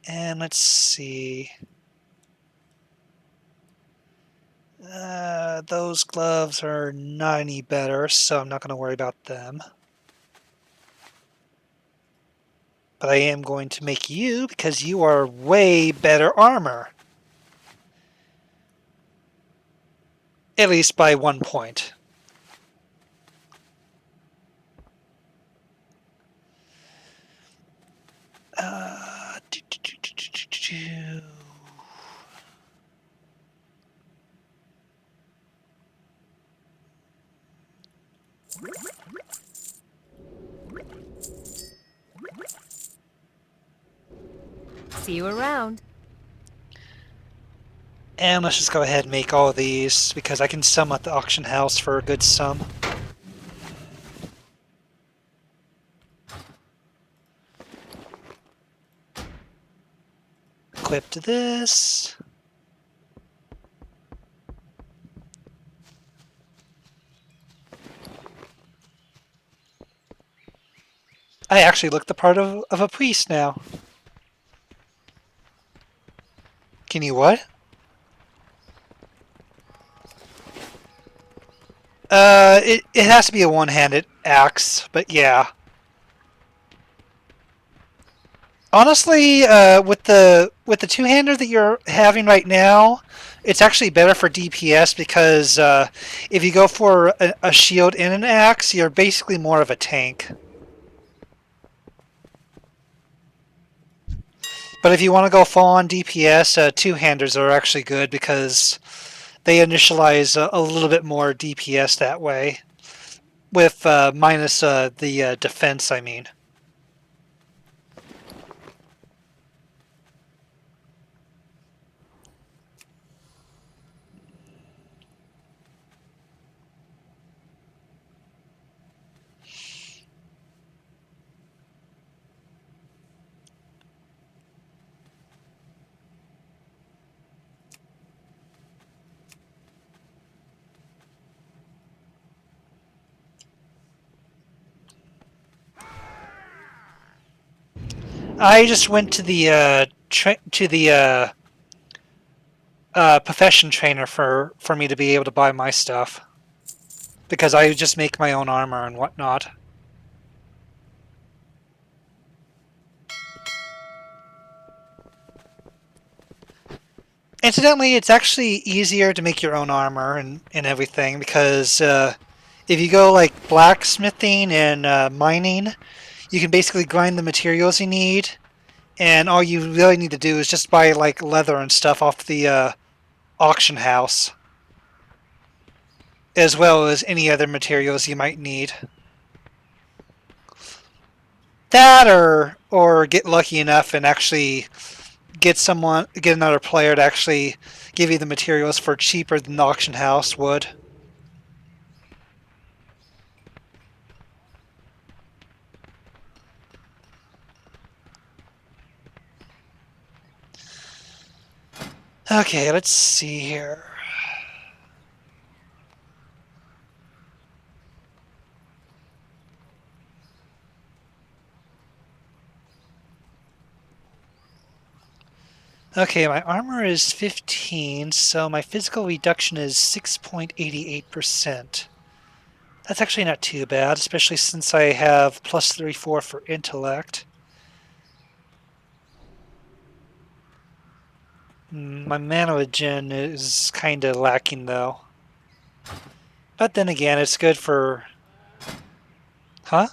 And let's see... those gloves are not any better, so I'm not going to worry about them. But I am going to make you, because you are way better armor. At least by 1 point. See you around. And let's just go ahead and make all of these, because I can sell them at the auction house for a good sum. equipped this. I actually look the part of a priest now. Can you what? It has to be a one-handed axe, but yeah. Honestly, with the two-hander that you're having right now, it's actually better for DPS because if you go for a shield and an axe, you're basically more of a tank. But if you want to go full on DPS, two-handers are actually good because they initialize a little bit more DPS that way, with minus the defense, I mean. I just went to the profession trainer for me to be able to buy my stuff, because I just make my own armor and whatnot. Incidentally, it's actually easier to make your own armor and everything because if you go like blacksmithing and mining, you can basically grind the materials you need, and all you really need to do is just buy like leather and stuff off the auction house, as well as any other materials you might need. That or get lucky enough and actually get another player to actually give you the materials for cheaper than the auction house would. Okay, let's see here. Okay, my armor is 15, so my physical reduction is 6.88%. That's actually not too bad, especially since I have plus 34 for intellect. My mana regen is kind of lacking though. But then again, it's good for... Huh?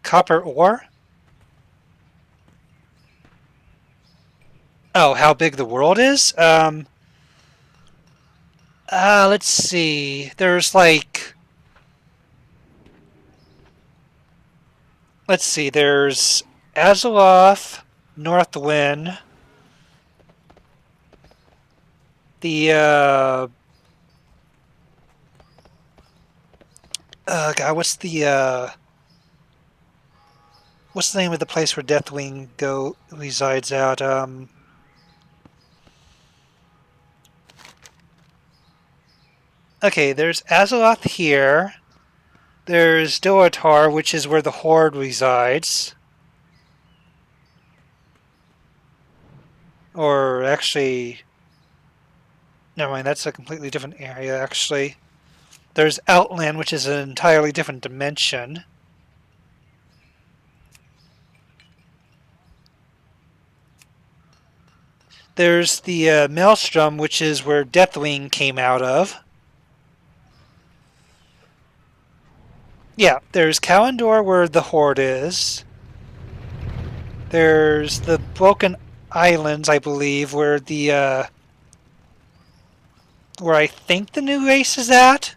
Copper ore? Oh, how big the world is? Let's see. There's like... Let's see, there's Azeroth, Northwind, the, God, what's the name of the place where Deathwing resides out? Okay, there's Azeroth here. There's Doatar, which is where the Horde resides. Or actually... Never mind, that's a completely different area, actually. There's Outland, which is an entirely different dimension. There's the Maelstrom, which is where Deathwing came out of. Yeah, there's Kalendor, where the Horde is. There's the Broken Islands, I believe, where the where I think the new race is at.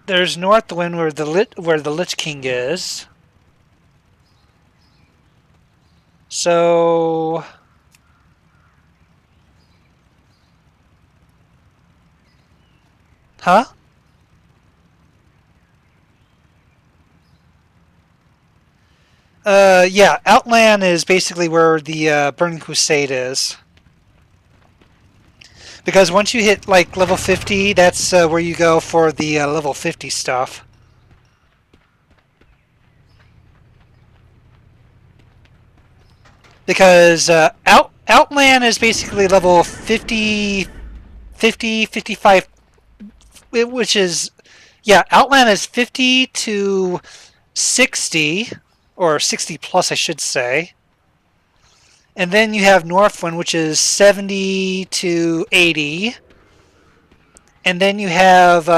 There's Northwind, where the Lich King is. So Huh? Yeah, Outland is basically where the Burning Crusade is. Because once you hit like level 50, that's where you go for the level 50 stuff. Because Outland is basically level 50, 55, which is, yeah, Outland is 50 to 60, or 60 plus, I should say. And then you have Northwind, which is 70 to 80. And then you have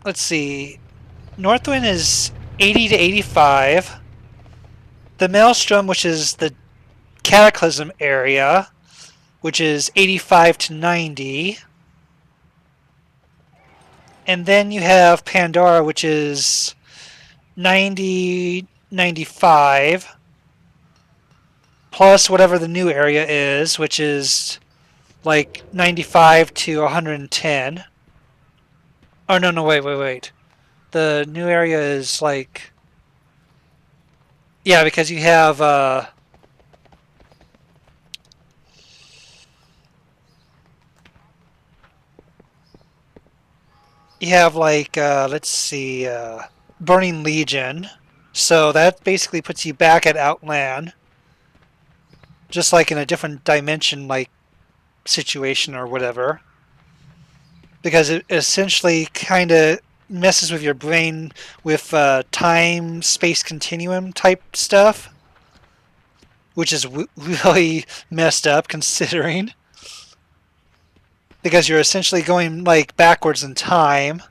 let's see, Northwind is 80 to 85. The Maelstrom, which is the Cataclysm area, which is 85 to 90. And then you have Pandora, which is 90, 95, plus whatever the new area is, which is like 95 to 110. Oh, no, wait. The new area is like... Yeah, because you have... You have like, let's see, Burning Legion. So that basically puts you back at Outland. Just like in a different dimension, like, situation or whatever. Because it essentially kind of messes with your brain with time, space continuum type stuff. Which is really messed up, considering. Because you're essentially going like backwards in time,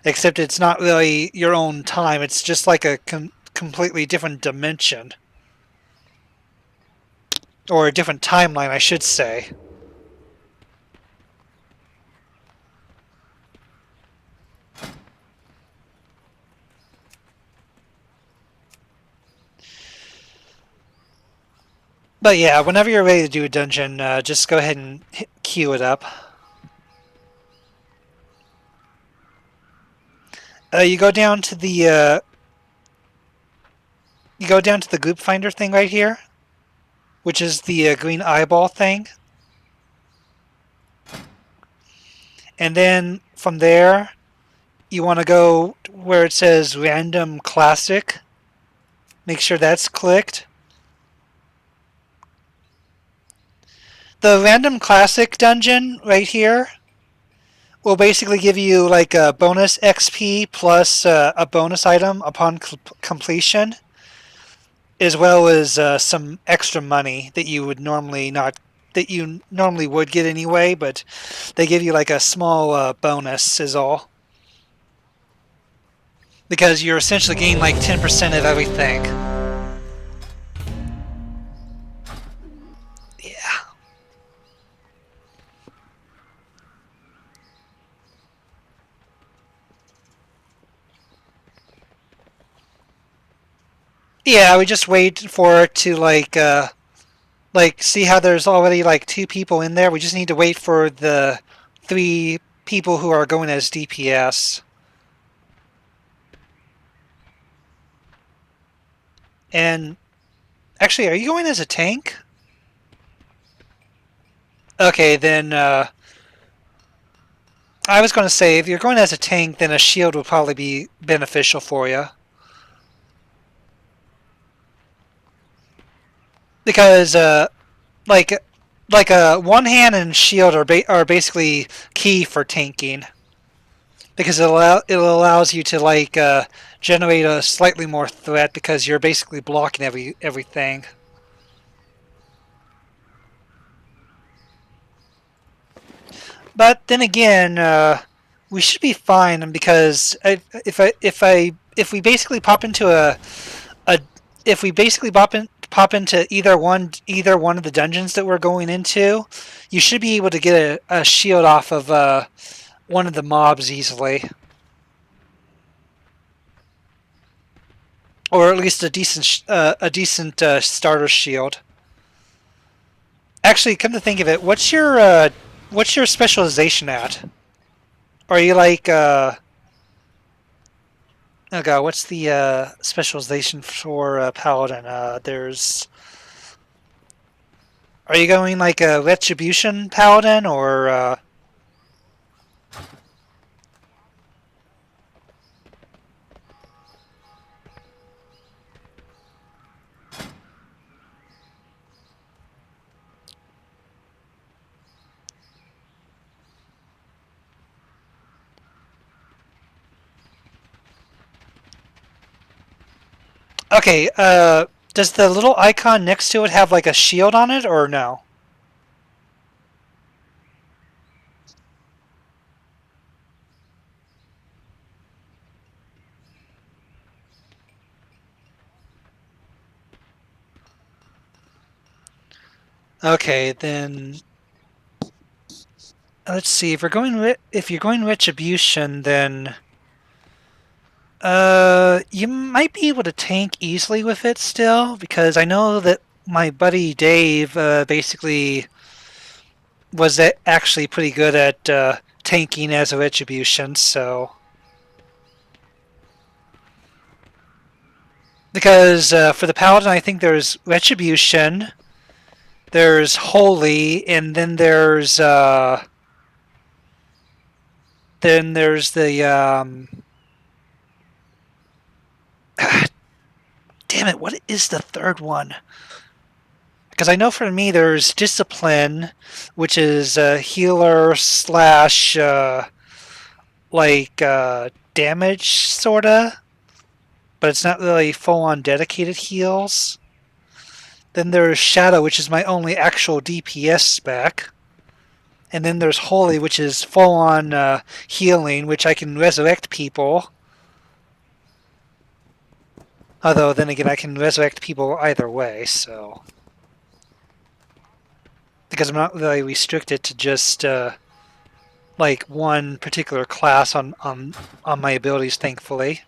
except it's not really your own time. It's just like a completely different dimension, or a different timeline, I should say. But yeah, whenever you're ready to do a dungeon, just go ahead and queue it up. You go down to the group finder thing right here, which is the green eyeball thing. And then from there, you want to go where it says Random Classic. Make sure that's clicked. The Random Classic dungeon right here will basically give you like a bonus XP plus a bonus item upon completion, as well as some extra money that you would normally would get anyway, but they give you like a small bonus is all. Because you're essentially getting like 10% of everything. Yeah, we just wait for it to like see how there's already like 2 people in there. We just need to wait for the 3 people who are going as DPS. And actually, are you going as a tank? Okay, then I was going to say, if you're going as a tank, then a shield would probably be beneficial for you. Because like a one hand and shield are basically key for tanking, because it allows you to like generate a slightly more threat, because you're basically blocking everything. But then again, we should be fine, because if we basically pop into pop into either one of the dungeons that we're going into, you should be able to get a shield off of one of the mobs easily, or at least a decent starter shield. Actually, come to think of it, what's your specialization at? Are you like oh god, what's the specialization for paladin? There's Are you going like a retribution paladin or Okay, does the little icon next to it have like a shield on it or no? Okay, then let's see. If you're going retribution, then you might be able to tank easily with it still, because I know that my buddy Dave basically was actually pretty good at tanking as a retribution. So because for the paladin, I think there's retribution. There's holy, and then there's the damn it, what is the third one? Because I know for me there's discipline, which is a healer slash damage sorta, but it's not really full on dedicated heals. Then there's Shadow, which is my only actual DPS spec. And then there's Holy, which is full-on healing, which I can resurrect people. Although, then again, I can resurrect people either way, so... Because I'm not really restricted to just, like, one particular class on my abilities, thankfully.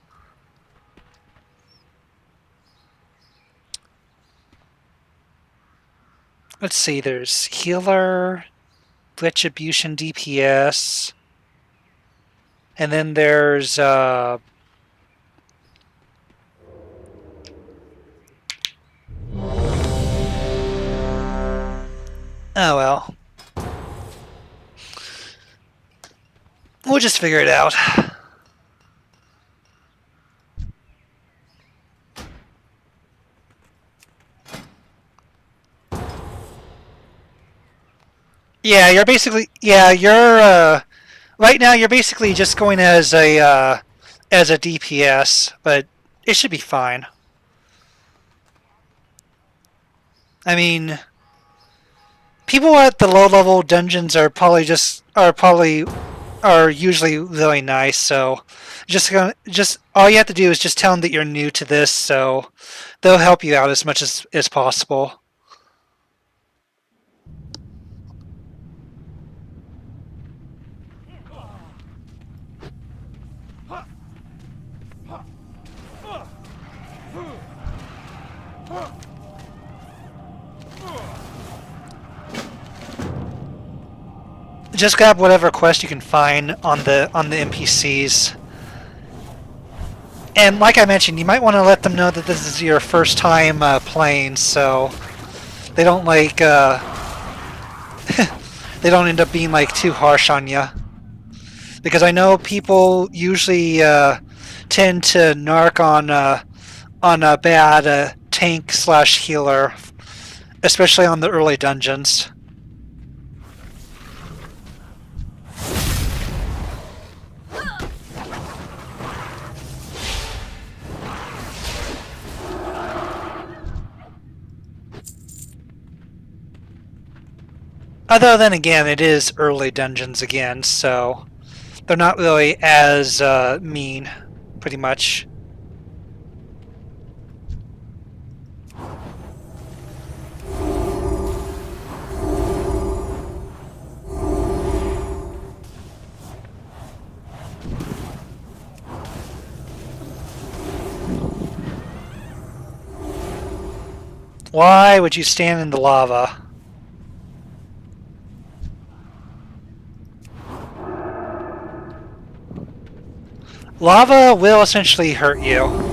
Let's see, there's Healer, Retribution DPS, and then there's oh well. We'll just figure it out. Yeah, you're basically right now you're basically just going as a DPS, but it should be fine. I mean, people at the low level dungeons are usually really nice, so just all you have to do is just tell them that you're new to this, so they'll help you out as much as possible. Just grab whatever quest you can find on the NPCs. And like I mentioned, you might want to let them know that this is your first time playing, so they don't like they don't end up being like too harsh on you. Because I know people usually tend to narc on a bad tank slash healer, especially on the early dungeons. Although then again, it is early dungeons again, so they're not really as mean, pretty much. Why would you stand in the lava? Lava will essentially hurt you.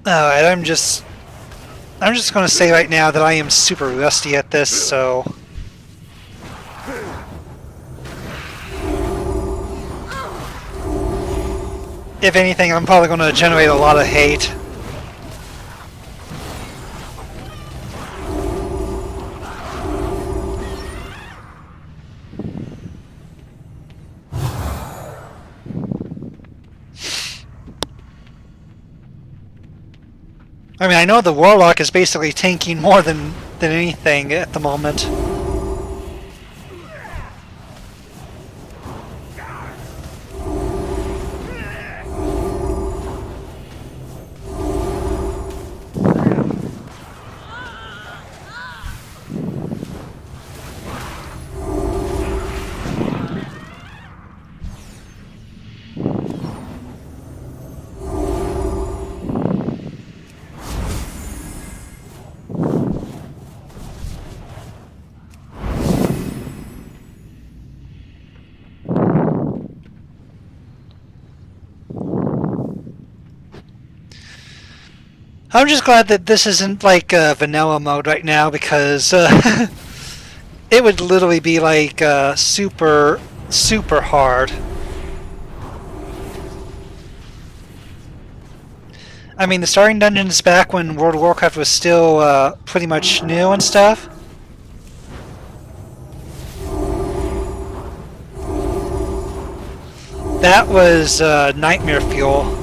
Alright, I'm just gonna say right now that I am super rusty at this, so if anything, I'm probably gonna generate a lot of hate. I mean, I know the Warlock is basically tanking more than anything at the moment. I'm just glad that this isn't like vanilla mode right now, because it would literally be like super hard. I mean, the starting dungeons back when World of Warcraft was still pretty much new and stuff. That was nightmare fuel.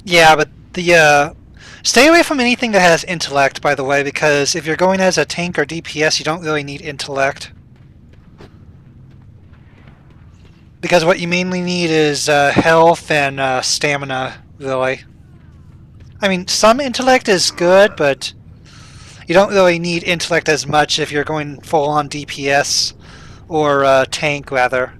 Yeah, but the stay away from anything that has intellect, by the way, because if you're going as a tank or DPS, you don't really need intellect. Because what you mainly need is health and stamina, really. I mean, some intellect is good, but you don't really need intellect as much if you're going full-on DPS or tank, rather.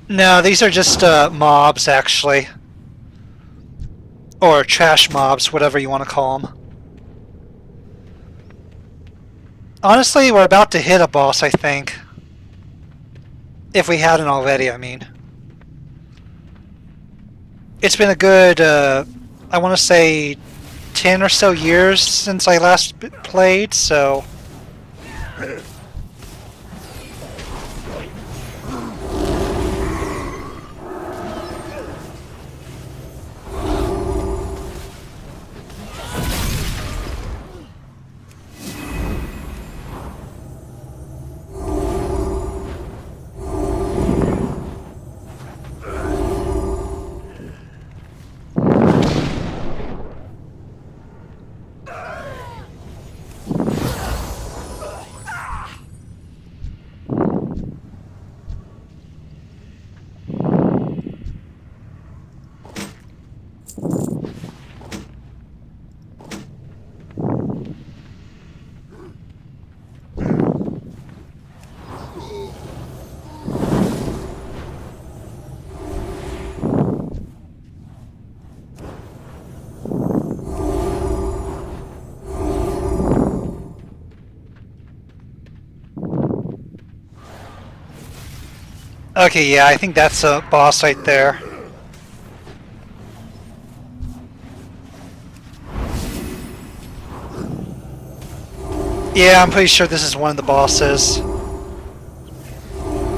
No, these are just mobs, actually. Or trash mobs, whatever you want to call them. Honestly, we're about to hit a boss, I think. If we hadn't already, I mean. It's been a good, I want to say, 10 or so years since I last played, so... Okay, yeah, I think that's a boss right there. Yeah, I'm pretty sure this is one of the bosses.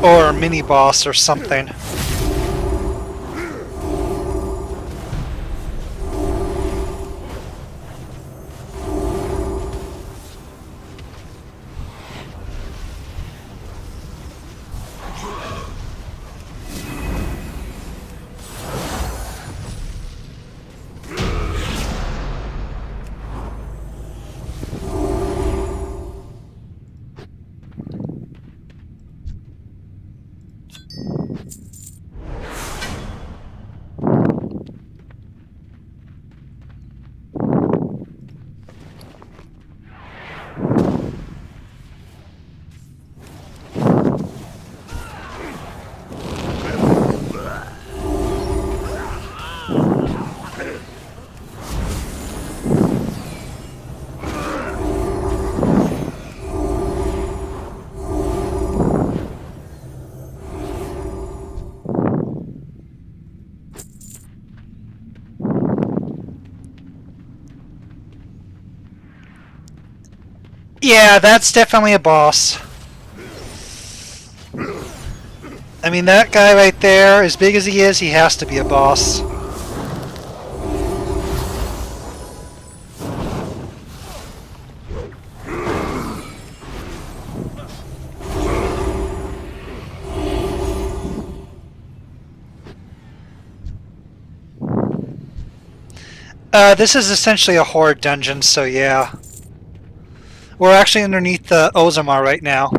Or a mini boss or something. Yeah, that's definitely a boss. I mean, that guy right there, as big as he is, he has to be a boss. This is essentially a horde dungeon, so yeah. We're actually underneath the Ozamar right now.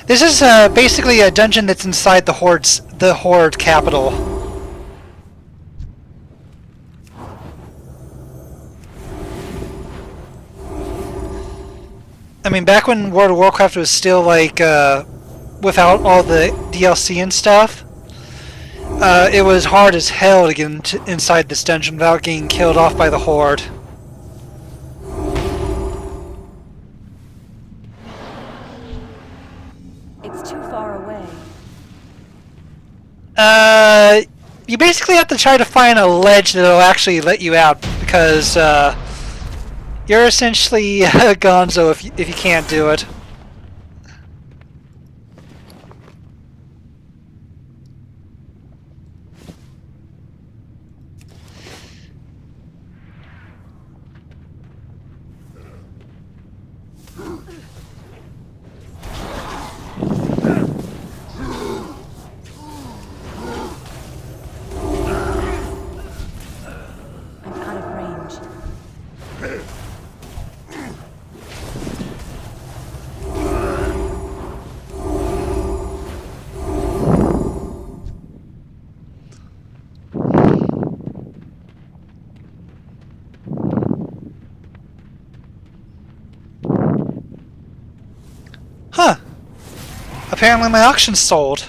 This is basically a dungeon that's inside the Horde capital. I mean, back when World of Warcraft was still like without all the DLC and stuff, it was hard as hell to get inside this dungeon without getting killed off by the Horde. It's too far away. You basically have to try to find a ledge that'll actually let you out, because you're essentially gonzo if you can't do it. I'm out of range. Huh. Apparently my auction's sold.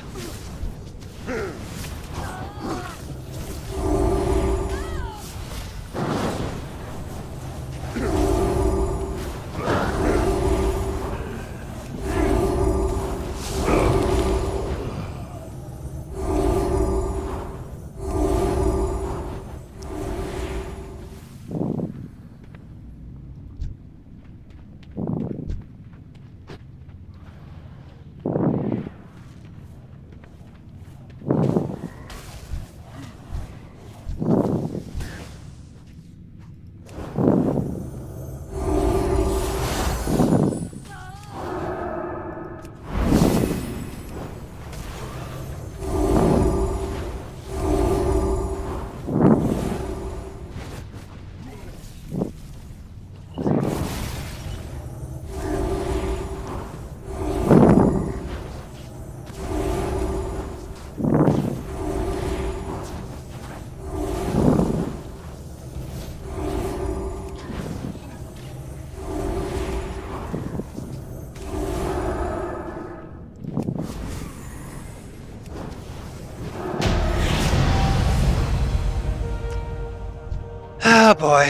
Oh boy.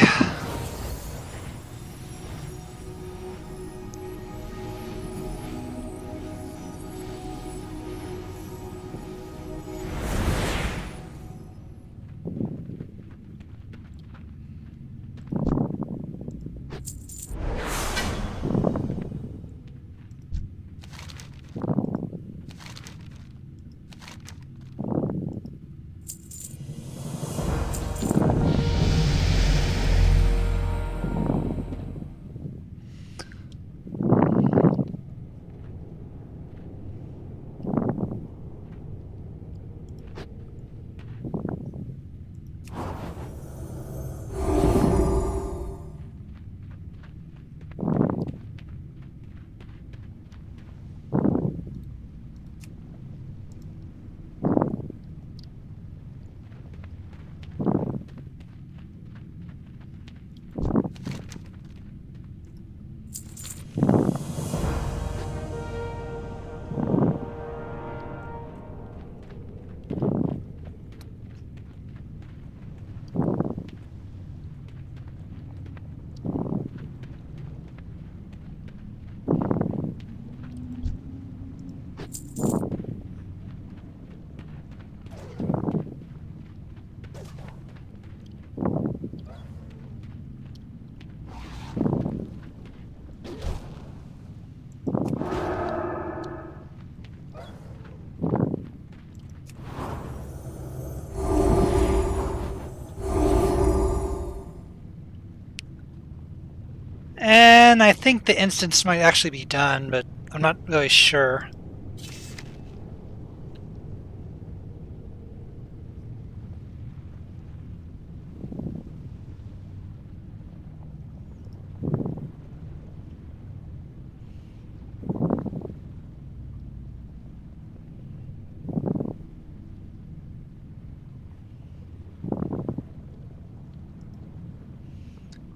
then I think the instance might actually be done, but I'm not really sure.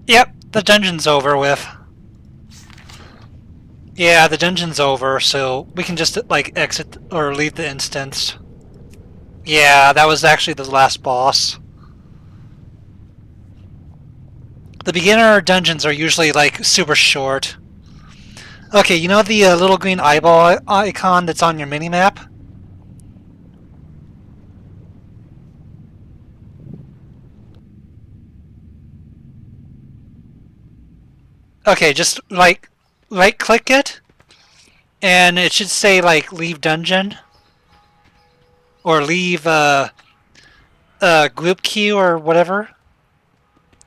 Yep, the dungeon's over with. Yeah, the dungeon's over, so we can just, like, exit or leave the instance. Yeah, that was actually the last boss. The beginner dungeons are usually, like, super short. Okay, you know the little green eyeball icon that's on your minimap? Okay, just, like, right-click it, and it should say, like, leave dungeon. Or leave, group queue or whatever.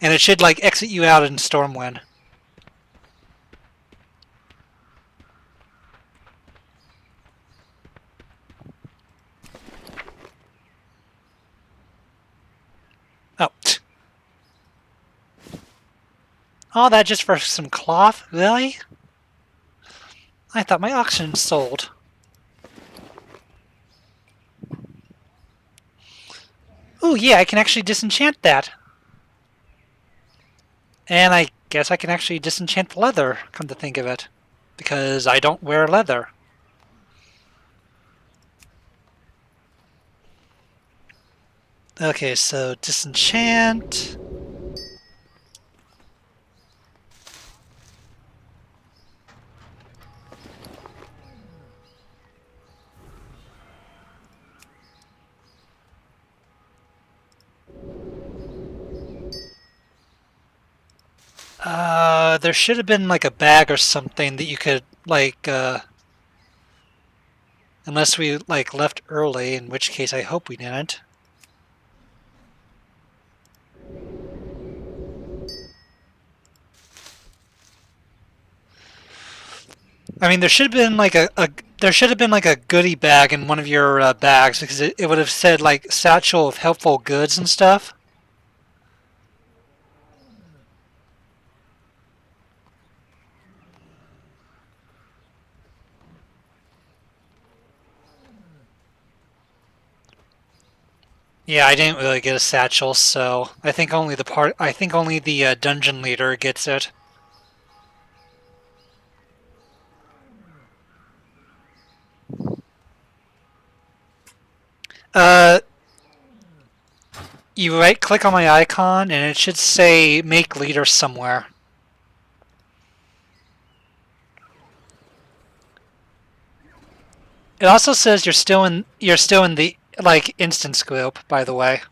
And it should, like, exit you out in Stormwind. Oh. All that just for some cloth? Really? I thought my auction sold. Ooh, yeah, I can actually disenchant that. And I guess I can actually disenchant the leather, come to think of it. Because I don't wear leather. Okay, so disenchant. There should have been like a bag or something that you could like, unless we like left early, in which case I hope we didn't. I mean, there should have been like there should have been like a goodie bag in one of your bags because it would have said like satchel of helpful goods and stuff. Yeah, I didn't really get a satchel, so I think only the dungeon leader gets it. You right-click on my icon, and it should say "Make Leader" somewhere. It also says you're still in the like instance group, by the way.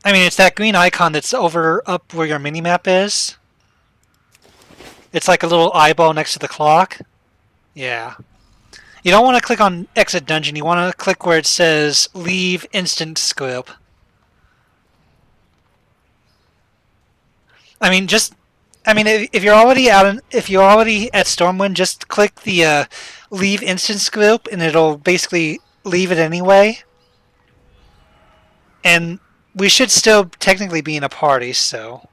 I mean, it's that green icon that's over up where your minimap is. It's like a little eyeball next to the clock. Yeah. You don't want to click on exit dungeon. You want to click where it says leave instance group. I mean, if you're already if you're already at Stormwind, just click the leave instance group, and it'll basically leave it anyway. And we should still technically be in a party, so.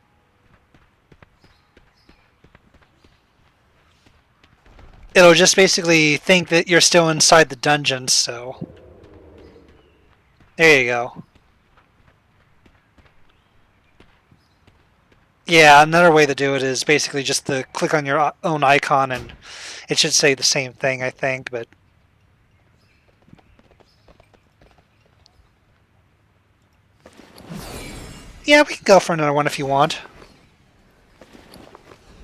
It'll just basically think that you're still inside the dungeon, so. There you go. Yeah, another way to do it is basically just to click on your own icon and it should say the same thing, I think, but. Yeah, we can go for another one if you want.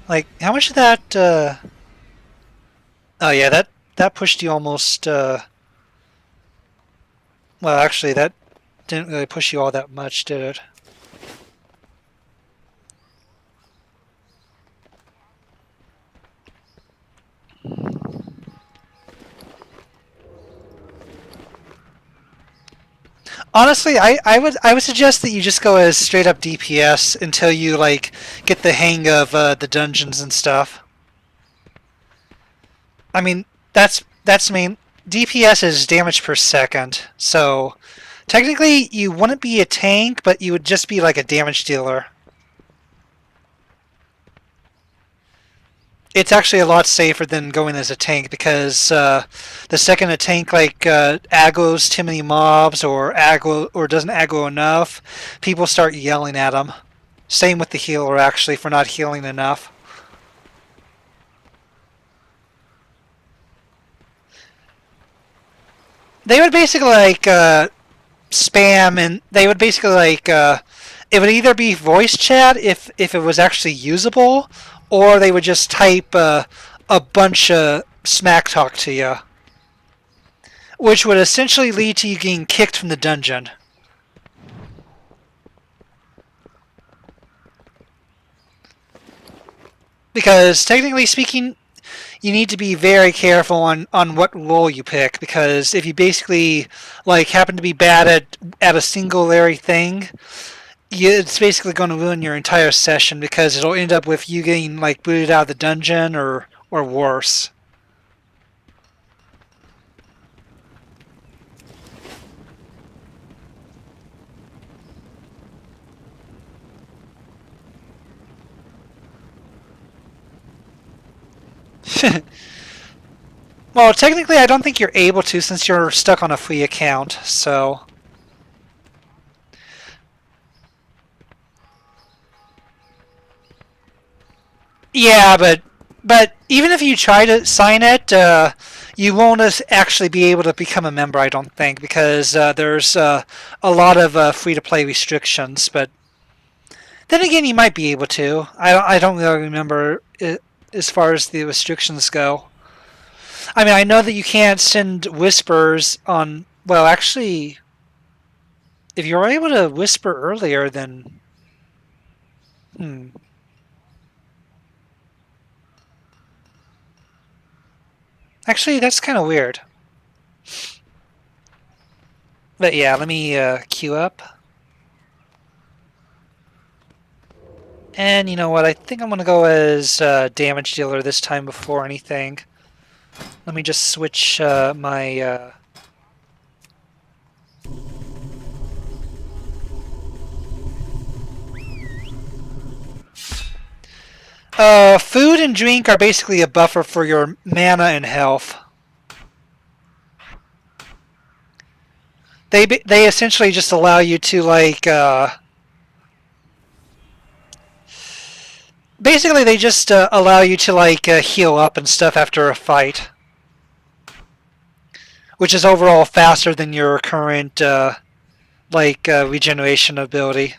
Like, how much of that, Oh yeah, that pushed you almost, well actually that didn't really push you all that much, did it? Honestly, I would suggest that you just go as straight up DPS until you like get the hang of the dungeons and stuff. I mean, that's main DPS is damage per second, so technically you wouldn't be a tank, but you would just be like a damage dealer. It's actually a lot safer than going as a tank because the second a tank like aggroes too many mobs or aggro or doesn't aggro enough, people start yelling at them. Same with the healer actually for not healing enough. They would basically like spam, and they would basically like it would either be voice chat if it was actually usable, or they would just type a bunch of smack talk to you, which would essentially lead to you getting kicked from the dungeon. Because technically speaking, you need to be very careful on what role you pick, because if you basically like happen to be bad at a singularity thing, it's basically going to ruin your entire session because it'll end up with you getting like booted out of the dungeon or worse. Well, technically, I don't think you're able to since you're stuck on a free account, so. Yeah, but even if you try to sign it, you won't actually be able to become a member, I don't think, because there's a lot of free-to-play restrictions. But then again, you might be able to. I don't really remember it, as far as the restrictions go. I mean, I know that you can't send whispers on. Well, actually, if you're able to whisper earlier, then. Actually, that's kind of weird. But yeah, let me queue up. And you know what? I think I'm going to go as damage dealer this time before anything. Let me just switch my... food and drink are basically a buffer for your mana and health. They essentially just allow you to like... basically, they just allow you to like heal up and stuff after a fight, which is overall faster than your current regeneration ability.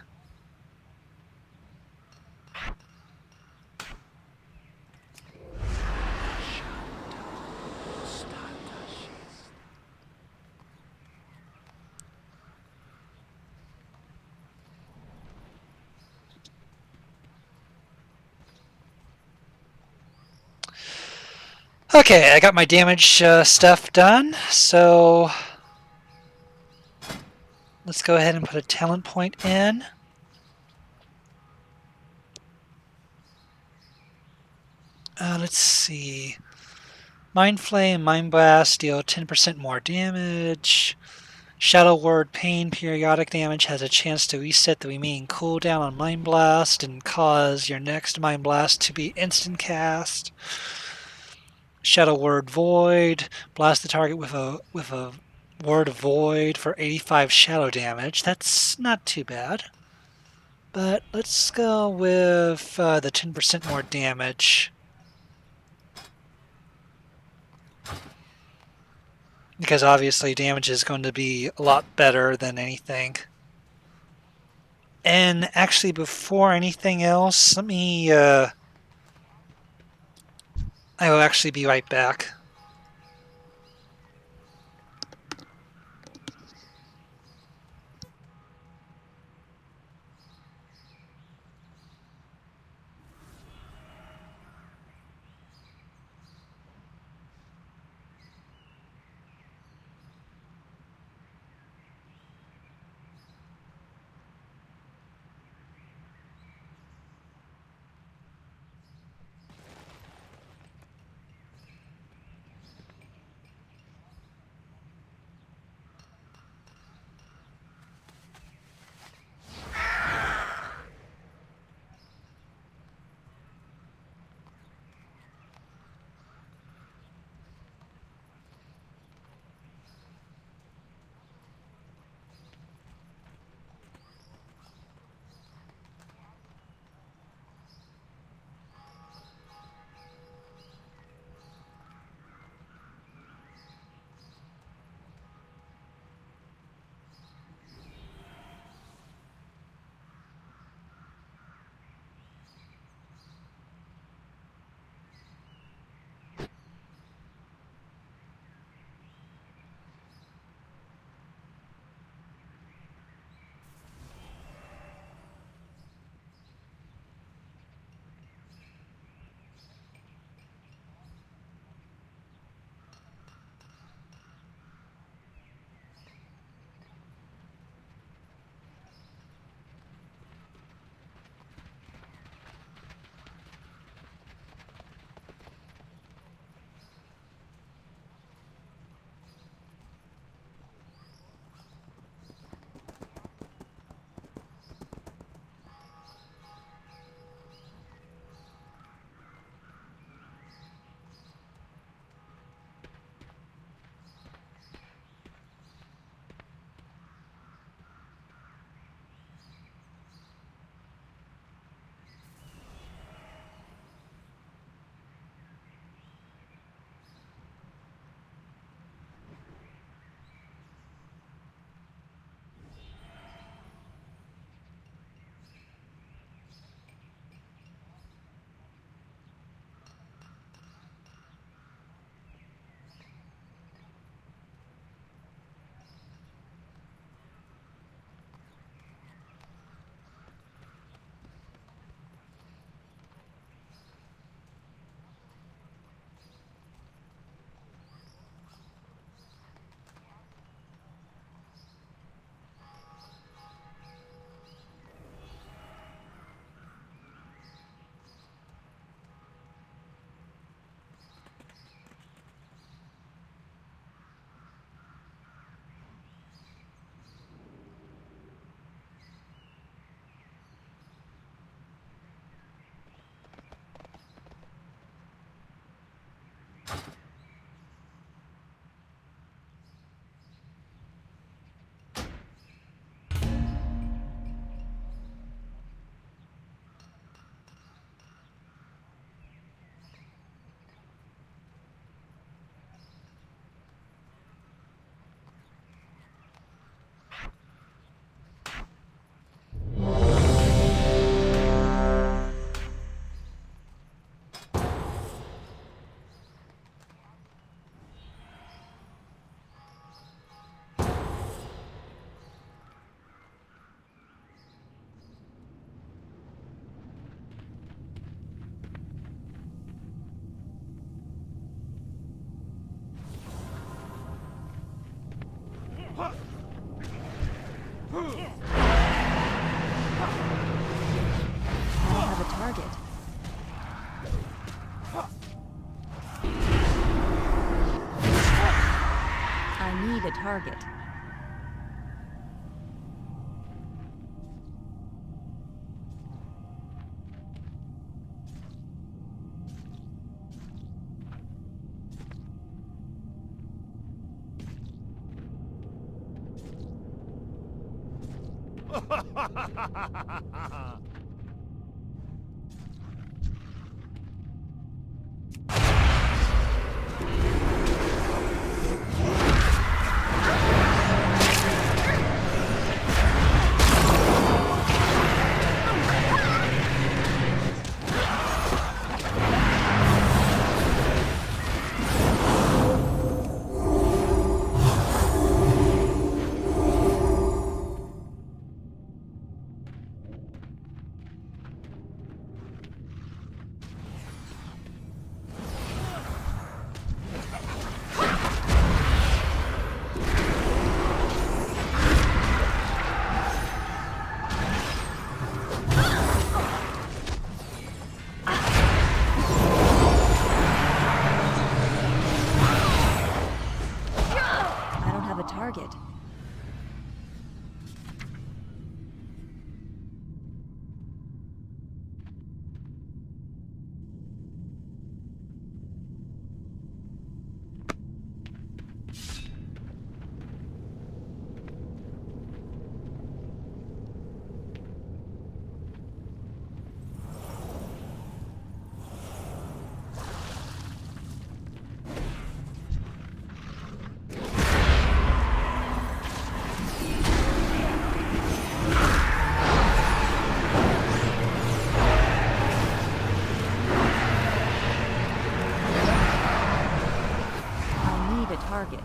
Okay, I got my damage stuff done, so let's go ahead and put a talent point in. Let's see. Mind Flame, Mind Blast deal 10% more damage. Shadow Word Pain periodic damage has a chance to reset the remaining cooldown on Mind Blast and cause your next Mind Blast to be instant cast. Shadow Word Void, blast the target with a Word Void for 85 shadow damage. That's not too bad. But let's go with the 10% more damage. Because obviously damage is going to be a lot better than anything. And actually before anything else, let me... I will actually be right back. I don't have a target. I need a target. I don't have a target. I need a target.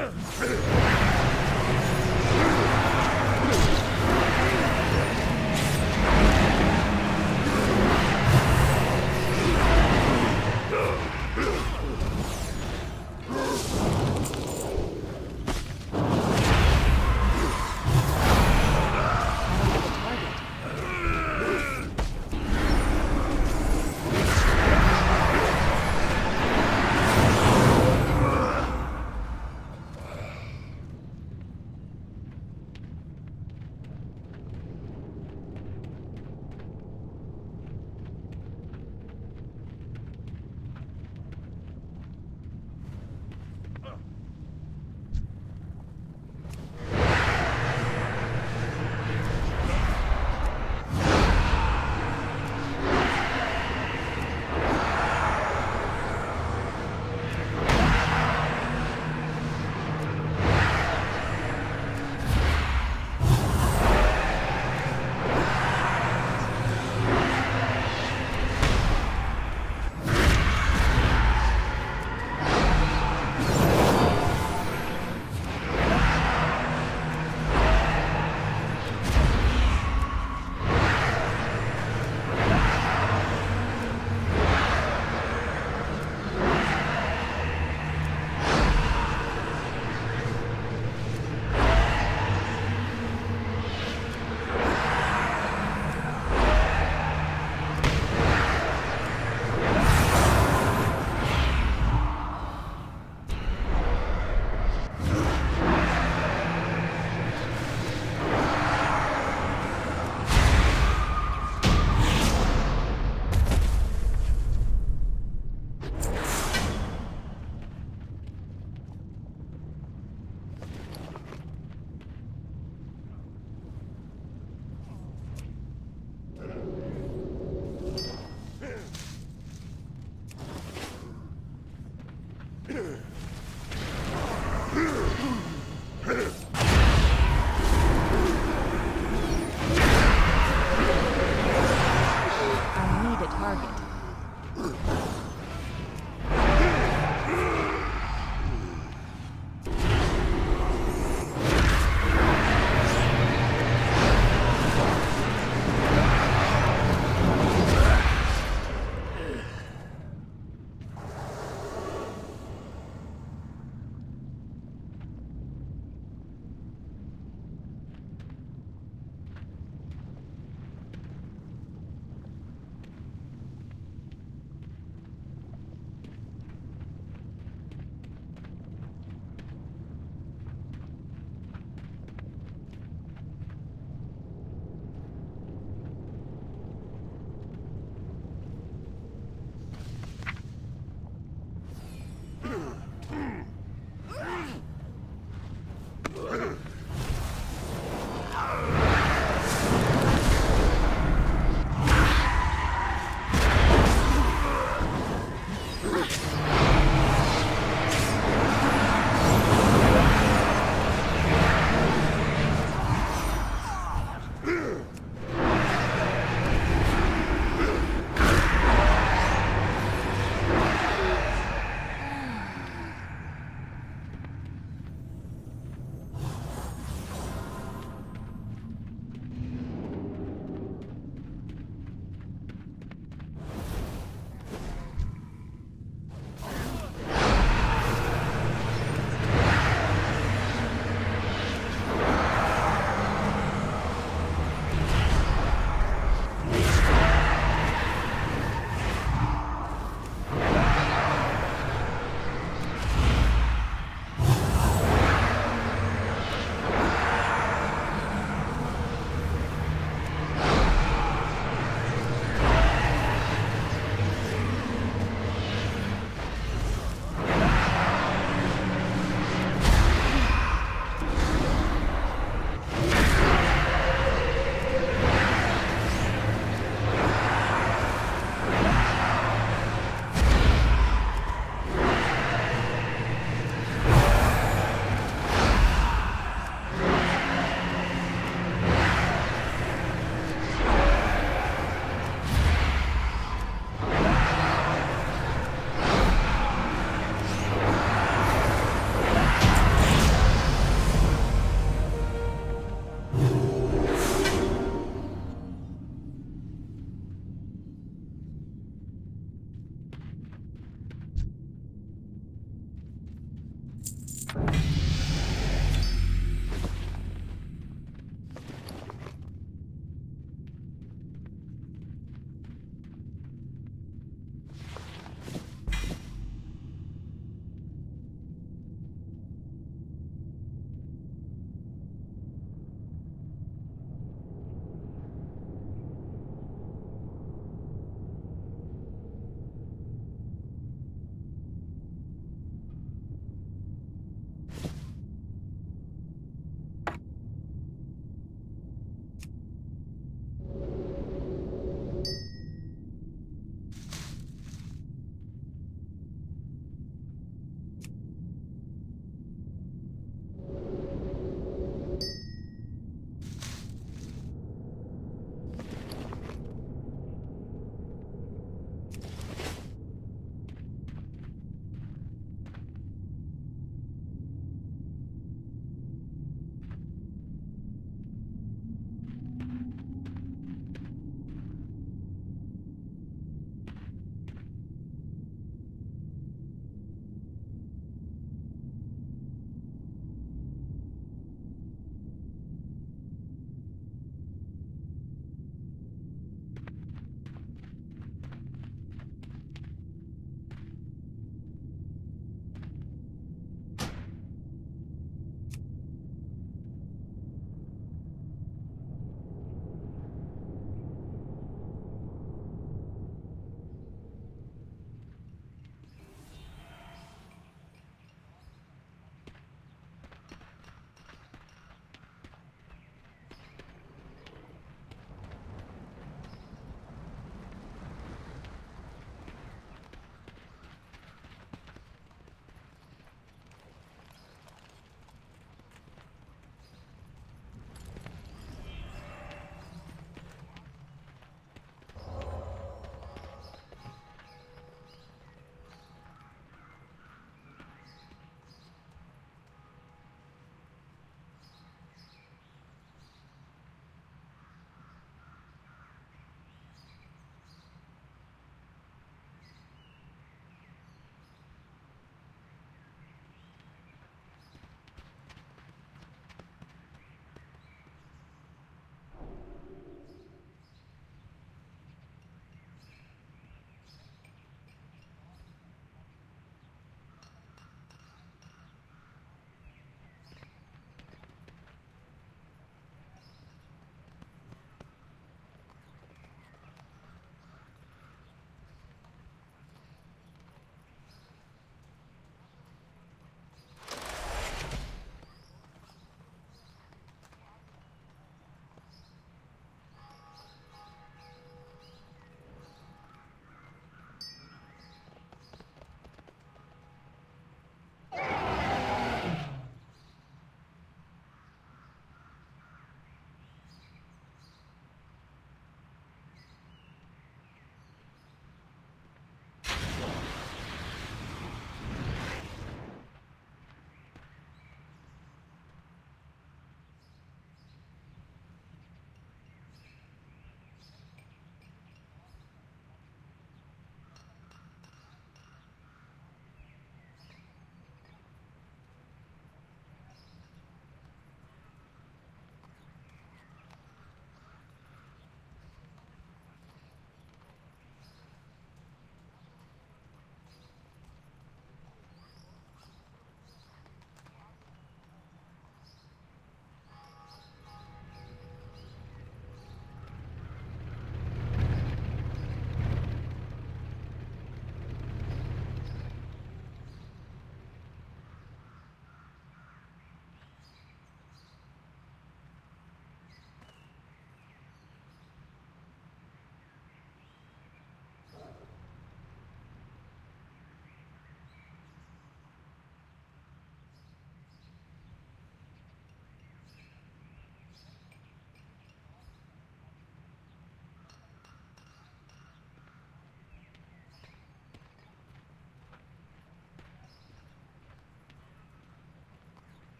I don't have a target.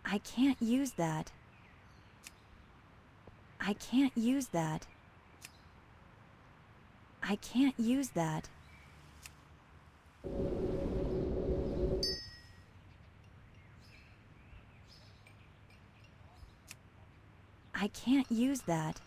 I can't use that. I can't use that. I can't use that. I can't use that.